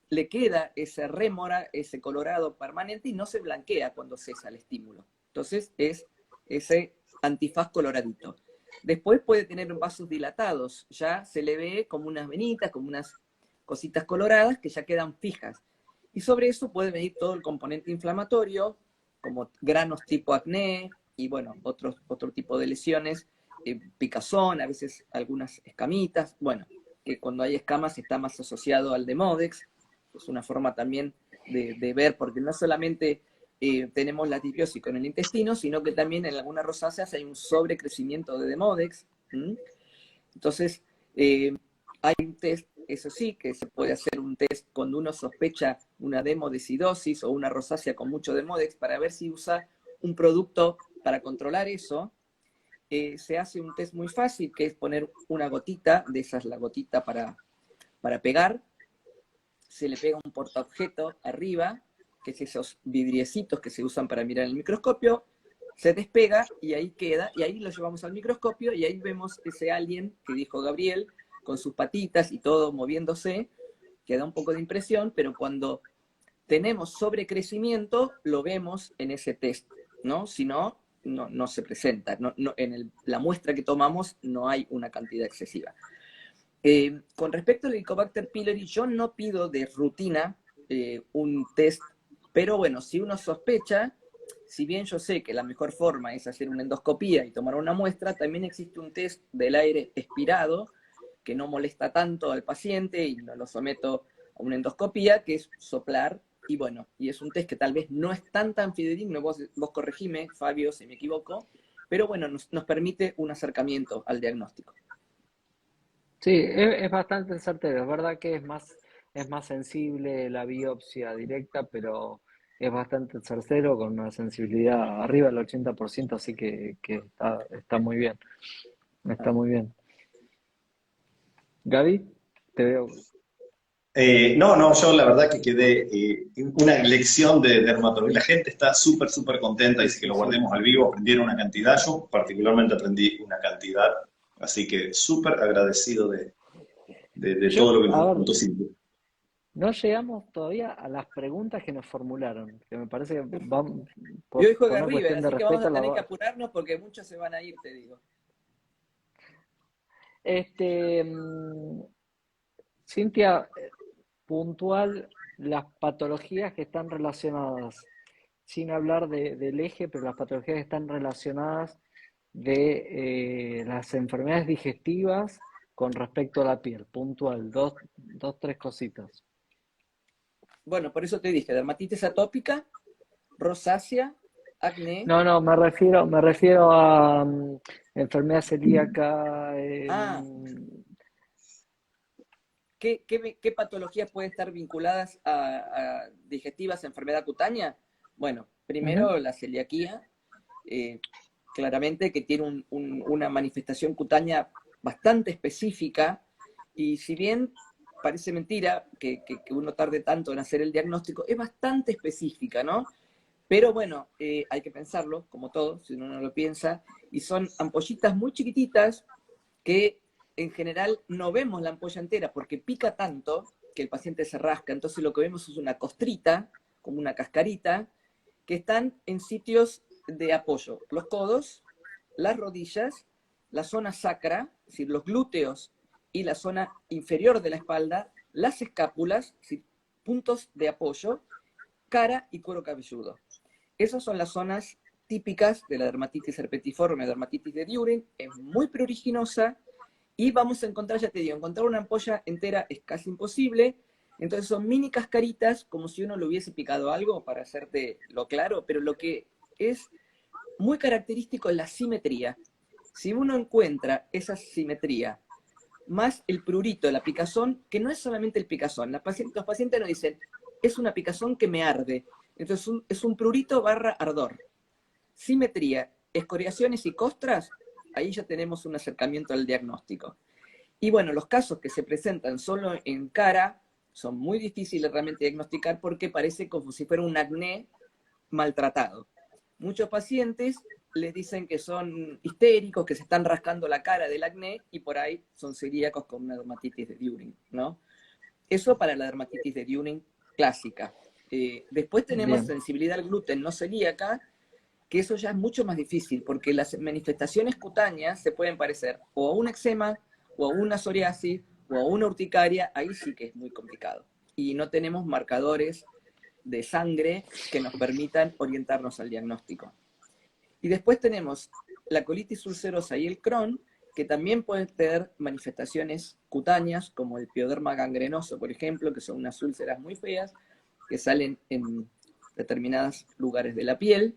le queda esa rémora, ese colorado permanente y no se blanquea cuando cesa el estímulo. Entonces es ese antifaz coloradito. Después puede tener vasos dilatados, ya se le ve como unas venitas, como unas cositas coloradas que ya quedan fijas. Y sobre eso puede venir todo el componente inflamatorio, como granos tipo acné y bueno, otro tipo de lesiones, picazón, a veces algunas escamitas, bueno, que cuando hay escamas está más asociado al Demodex, es una forma también de ver, porque no solamente tenemos la disbiosis con el intestino, sino que también en algunas rosáceas hay un sobrecrecimiento de Demodex. ¿Mm? Entonces, hay un test, eso sí, que se puede hacer un test cuando uno sospecha una demodecidosis o una rosácea con mucho Demodex para ver si usa un producto para controlar eso. Se hace un test muy fácil, que es poner una gotita, de esas la gotita para pegar, se le pega un portaobjeto arriba, que es esos vidriecitos que se usan para mirar el microscopio, se despega y ahí queda, y ahí lo llevamos al microscopio y ahí vemos ese alien que dijo Gabriel, con sus patitas y todo moviéndose, que da un poco de impresión, pero cuando tenemos sobrecrecimiento, lo vemos en ese test, ¿no? Si no, no se presenta. La muestra que tomamos no hay una cantidad excesiva. Con respecto al Helicobacter pylori, yo no pido de rutina un test, pero bueno, si uno sospecha, si bien yo sé que la mejor forma es hacer una endoscopía y tomar una muestra, también existe un test del aire expirado que no molesta tanto al paciente y no lo someto a una endoscopía, que es soplar. Y bueno, y es un test que tal vez no es tan fidedigno, vos corregime, Fabio, si me equivoco, pero bueno, nos permite un acercamiento al diagnóstico. Sí, es bastante certero. Es verdad que es más sensible la biopsia directa, pero es bastante certero con una sensibilidad arriba del 80%, así que está muy bien. Está muy bien. Gaby, te veo. No, no, yo la verdad que quedé una lección de dermatología. La gente está súper, súper contenta, Sí, dice que sí, lo sí. guardemos al vivo, aprendieron una cantidad, yo particularmente aprendí una cantidad, así que súper agradecido de todo lo que A nos ver, contó Cintia. no llegamos todavía a las preguntas que nos formularon, que me parece que vamos, Y hoy por juega una River, cuestión de así que vamos respeto, a tener que apurarnos porque muchos se van a ir, te digo. este, Cintia, puntual las patologías que están relacionadas, sin hablar del eje, pero las patologías que están relacionadas de las enfermedades digestivas con respecto a la piel, puntual, tres cositas. Bueno, por eso te dije, dermatitis atópica, rosácea, acné. No, no, me refiero a enfermedad celíaca, Ah, ¿qué patologías pueden estar vinculadas a digestivas, enfermedad cutánea? Bueno, ujú. primero la celiaquía, eh, claramente que tiene una manifestación cutánea bastante específica, y si bien parece mentira que uno tarde tanto en hacer el diagnóstico, es bastante específica, ¿no? Pero bueno, hay que pensarlo, como todo, si uno no lo piensa, y son ampollitas muy chiquititas que en general no vemos la ampolla entera porque pica tanto que el paciente se rasca. Entonces lo que vemos es una costrita, como una cascarita, que están en sitios de apoyo. Los codos, las rodillas, la zona sacra, es decir, los glúteos y la zona inferior de la espalda, las escápulas, es decir, puntos de apoyo, cara y cuero cabelludo. Esas son las zonas típicas de la dermatitis herpetiforme, dermatitis de Duren. Es muy pruriginosa y vamos a encontrar, ya te digo, encontrar una ampolla entera es casi imposible. Entonces son mini cascaritas, como si uno le hubiese picado algo, para hacerte lo claro, pero lo que es muy característico es la simetría. Si uno encuentra esa simetría, más el prurito, la picazón, que no es solamente el picazón, los pacientes nos dicen, es una picazón que me arde. Entonces es un prurito barra ardor. Simetría, escoriaciones y costras, ahí ya tenemos un acercamiento al diagnóstico. Y bueno, los casos que se presentan solo en cara son muy difíciles realmente de diagnosticar porque parece como si fuera un acné maltratado. Muchos pacientes les dicen que son histéricos, que se están rascando la cara del acné y por ahí son celíacos con una dermatitis de During, ¿no? Eso para la dermatitis de During clásica. Después tenemos Bien. sensibilidad al gluten no celíaca, que eso ya es mucho más difícil, porque las manifestaciones cutáneas se pueden parecer o a un eczema, o a una psoriasis, o a una urticaria, ahí sí que es muy complicado. Y no tenemos marcadores de sangre que nos permitan orientarnos al diagnóstico. Y después tenemos la colitis ulcerosa y el Crohn, que también pueden tener manifestaciones cutáneas, como el pioderma gangrenoso, por ejemplo, que son unas úlceras muy feas, que salen en determinados lugares de la piel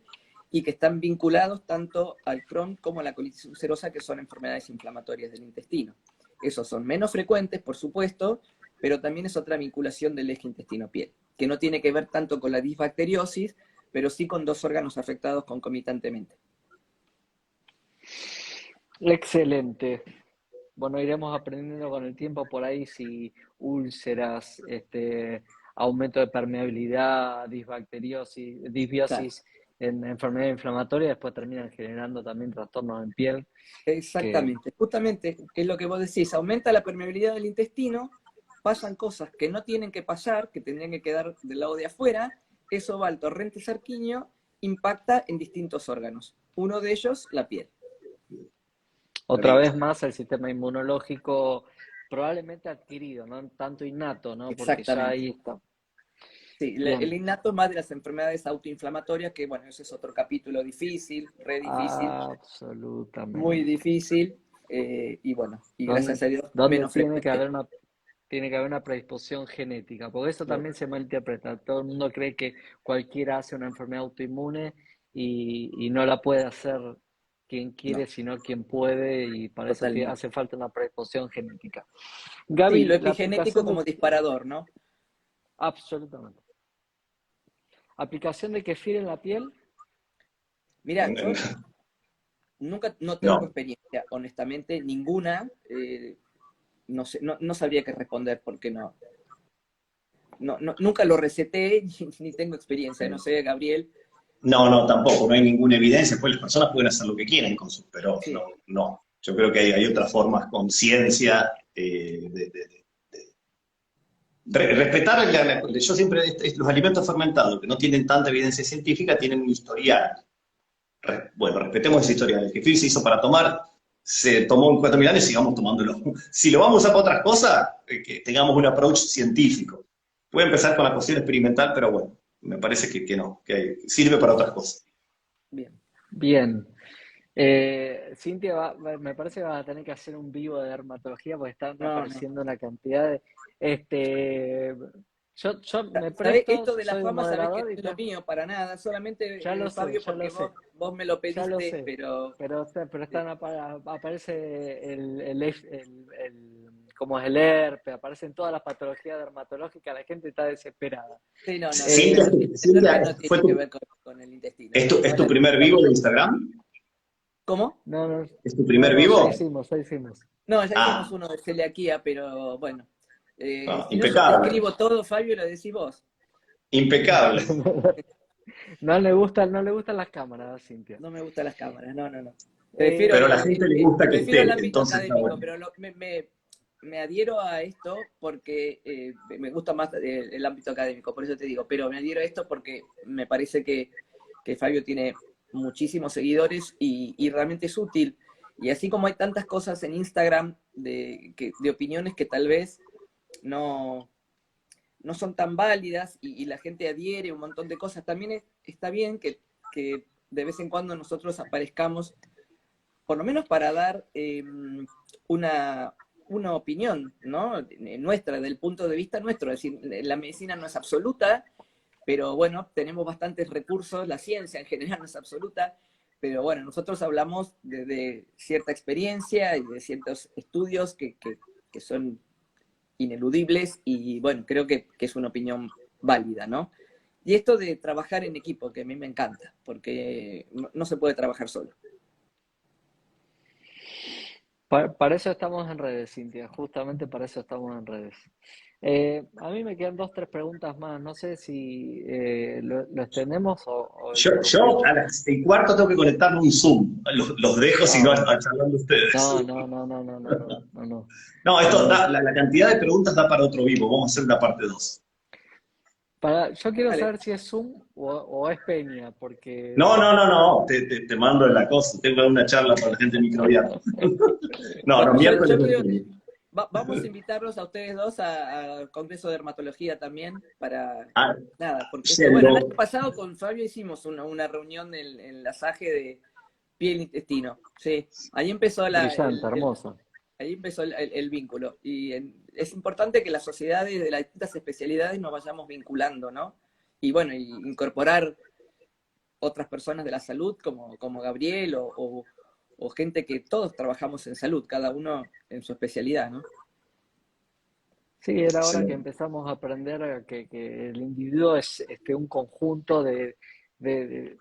y que están vinculados tanto al Crohn como a la colitis ulcerosa, que son enfermedades inflamatorias del intestino. Esos son menos frecuentes, por supuesto, pero también es otra vinculación del eje intestino-piel, que no tiene que ver tanto con la disbacteriosis, pero sí con dos órganos afectados concomitantemente. Excelente. Bueno, iremos aprendiendo con el tiempo por ahí si úlceras, aumento de permeabilidad, Claro. disbiosis en enfermedad inflamatoria, después terminan generando también trastornos en piel, que Exactamente, justamente es lo que vos decís, aumenta la permeabilidad del intestino, pasan cosas que no tienen que pasar, que tendrían que quedar del lado de afuera, eso va al torrente sanguíneo, impacta en distintos órganos, uno de ellos la piel. otra vez más el sistema inmunológico probablemente adquirido, no tanto innato, ¿no? Porque ya Exactamente. ahí está. Sí, el Bien, innato más de las enfermedades autoinflamatorias, que bueno, ese es otro capítulo difícil, re difícil, muy absolutamente. difícil, y bueno, y Donde, gracias a Dios donde menos frecuente. tiene que haber una predisposición genética, porque eso también se malinterpreta. Todo el mundo cree que cualquiera hace una enfermedad autoinmune y no la puede hacer quien quiere, No. sino quien puede, y para eso Totalmente. hace falta una predisposición genética. Sí, lo Gaby, la epigenético aplicación de... como disparador, ¿no? Absolutamente. ¿Aplicación de kefir en la piel? Mira, yo nunca, no tengo No. experiencia, honestamente, ninguna. No sé, no sabría qué responder porque nunca lo receté ni tengo experiencia. No sé, Gabriel. No, no, tampoco, no hay ninguna evidencia, pues las personas pueden hacer lo que quieran con sus, pero Sí, no, no. Yo creo que hay otras formas con ciencia respetar, yo siempre, los alimentos fermentados que no tienen tanta evidencia científica tienen un historial. Bueno, respetemos ese historial. El kefir se hizo para tomar, se tomó en 4.000 años y sigamos tomándolo. Si lo vamos a usar para otras cosas, que tengamos un approach científico. Puede empezar con la cuestión experimental, pero bueno, me parece que no, que sirve para otras cosas. bien. Bien. Cintia, me parece que vas a tener que hacer un vivo de dermatología porque están No, no. apareciendo una cantidad de... Este, yo me ¿Sabés? presto, Esto de la soy el fama, sabés que moderador no y es lo está. mío para nada, Ya solamente lo sé, Fabio, ya lo porque sé, vos me lo ya lo pediste, sé. pero Pero aparece como es el herpes, aparecen todas las patologías dermatológicas, la gente está desesperada. sí, no, no, Cintia, el herpes Cintia, no tiene que ver con el intestino, ¿es no es tu la primer típica vivo de gripe. Instagram? ¿Cómo? No, no, ¿Es tu no, primer no, vivo? ya hicimos. No, ya hicimos Ah, uno de celiaquía, pero bueno. no, Si no, yo te impecable, escribo todo, Fabio, y lo decís vos. impecable. No le gustan las cámaras, Cintia. No me gustan las cámaras, no, no, no. Pero a la gente le gusta que Prefiero el esté, ámbito entonces está académico, bueno. pero me adhiero a esto porque me gusta más el ámbito académico, por eso te digo, pero me adhiero a esto porque me parece que Fabio tiene muchísimos seguidores y realmente es útil. Y así como hay tantas cosas en Instagram de opiniones que tal vez no, no son tan válidas y la gente adhiere a un montón de cosas, también está bien que de vez en cuando nosotros aparezcamos por lo menos para dar una, una opinión, ¿no? Nuestra, del punto de vista nuestro. Es decir, la medicina no es absoluta, pero bueno, tenemos bastantes recursos, la ciencia en general no es absoluta, pero bueno, nosotros hablamos de cierta experiencia y de ciertos estudios que son ineludibles y bueno, creo que es una opinión válida, ¿no? Y esto de trabajar en equipo, que a mí me encanta, porque no se puede trabajar solo. Para eso estamos en redes, Cintia, justamente para eso estamos en redes. A mí me quedan dos, tres preguntas más. No sé si lo extendemos o Yo a interrumpimos. las 6:15 tengo que conectarme a un Zoom. Los dejo si Ah, no bueno. están charlando ustedes. No, no, no, no, no, no, no, no, no. No, esto Eh, la cantidad de preguntas da para otro vivo. Vamos a hacer una parte 2. yo quiero Vale. saber si es Zoom o es Peña, No, porque... no, no, no. Te mando la cosa. Tengo una charla para la gente microbiana. No, no, Bueno, miércoles yo de creo, junio. vamos a invitarlos a ustedes dos al Congreso de Dermatología también para, Ah, nada, porque esto, bueno, el yendo. año pasado con Fabio hicimos una reunión en la SAGE de piel e intestino, sí, ahí empezó Brillante, hermosa. ahí empezó el vínculo y es importante que las sociedades de las distintas especialidades nos vayamos vinculando, ¿no? Y bueno, y incorporar otras personas de la salud como Gabriel o gente que todos trabajamos en salud, cada uno en su especialidad, ¿no? Sí, era hora que Excelente. empezamos a aprender que el individuo es un conjunto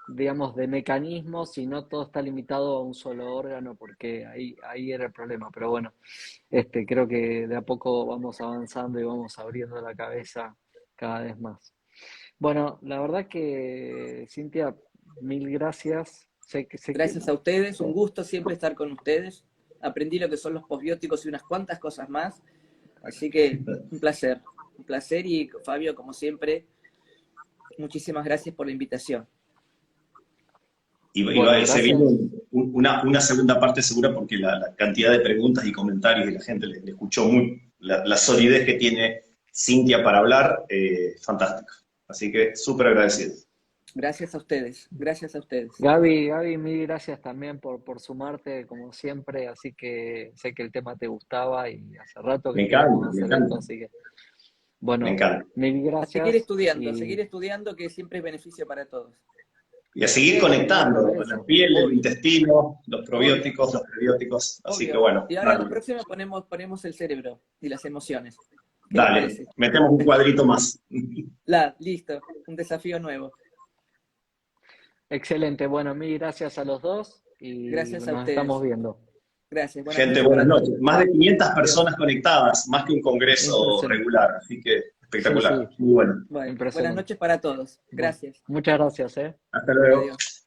digamos, de mecanismos y no todo está limitado a un solo órgano, porque ahí era el problema. Pero bueno, creo que de a poco vamos avanzando y vamos abriendo la cabeza cada vez más. Bueno, la verdad que, Cintia, mil gracias. Sé que Gracias a ustedes, un gusto siempre estar con ustedes. Aprendí lo que son los posbióticos y unas cuantas cosas más. Así que un placer y Fabio, como siempre, muchísimas gracias por la invitación. bueno, Se viene gracias. una segunda parte segura porque la cantidad de preguntas y comentarios de la gente le escuchó muy, la solidez que tiene Cintia para hablar, fantástico. Así que súper agradecido. Gracias a ustedes, gracias a ustedes. Gaby, mil gracias también por sumarte, como siempre. Así que sé que el tema te gustaba y hace rato Me que encanta, queríamos me hacer esto, encanta, así que, me bueno, encanta. mil gracias A y seguir estudiando, que siempre es beneficio para todos. Y a seguir conectando Bueno, con la eso. piel, el Obvio, intestino, los obvio, probióticos, los prebióticos. Así que obvio. bueno, Y ahora la bárbaro. próxima ponemos el cerebro y las emociones. ¿Qué les Dale, parece? metemos un cuadrito más. Listo, un desafío nuevo. Excelente. Bueno, mil gracias a los dos y Gracias a nos estamos ustedes. viendo. Gracias. Buenas Gente, noches buenas para todos. noches. Más de 500 Adiós. personas conectadas, más que un congreso Impresionante. regular, así que Sí, espectacular. sí, Muy bueno. Bueno, buenas impresionante. noches para todos. Bueno, Gracias. Hasta luego. Adiós.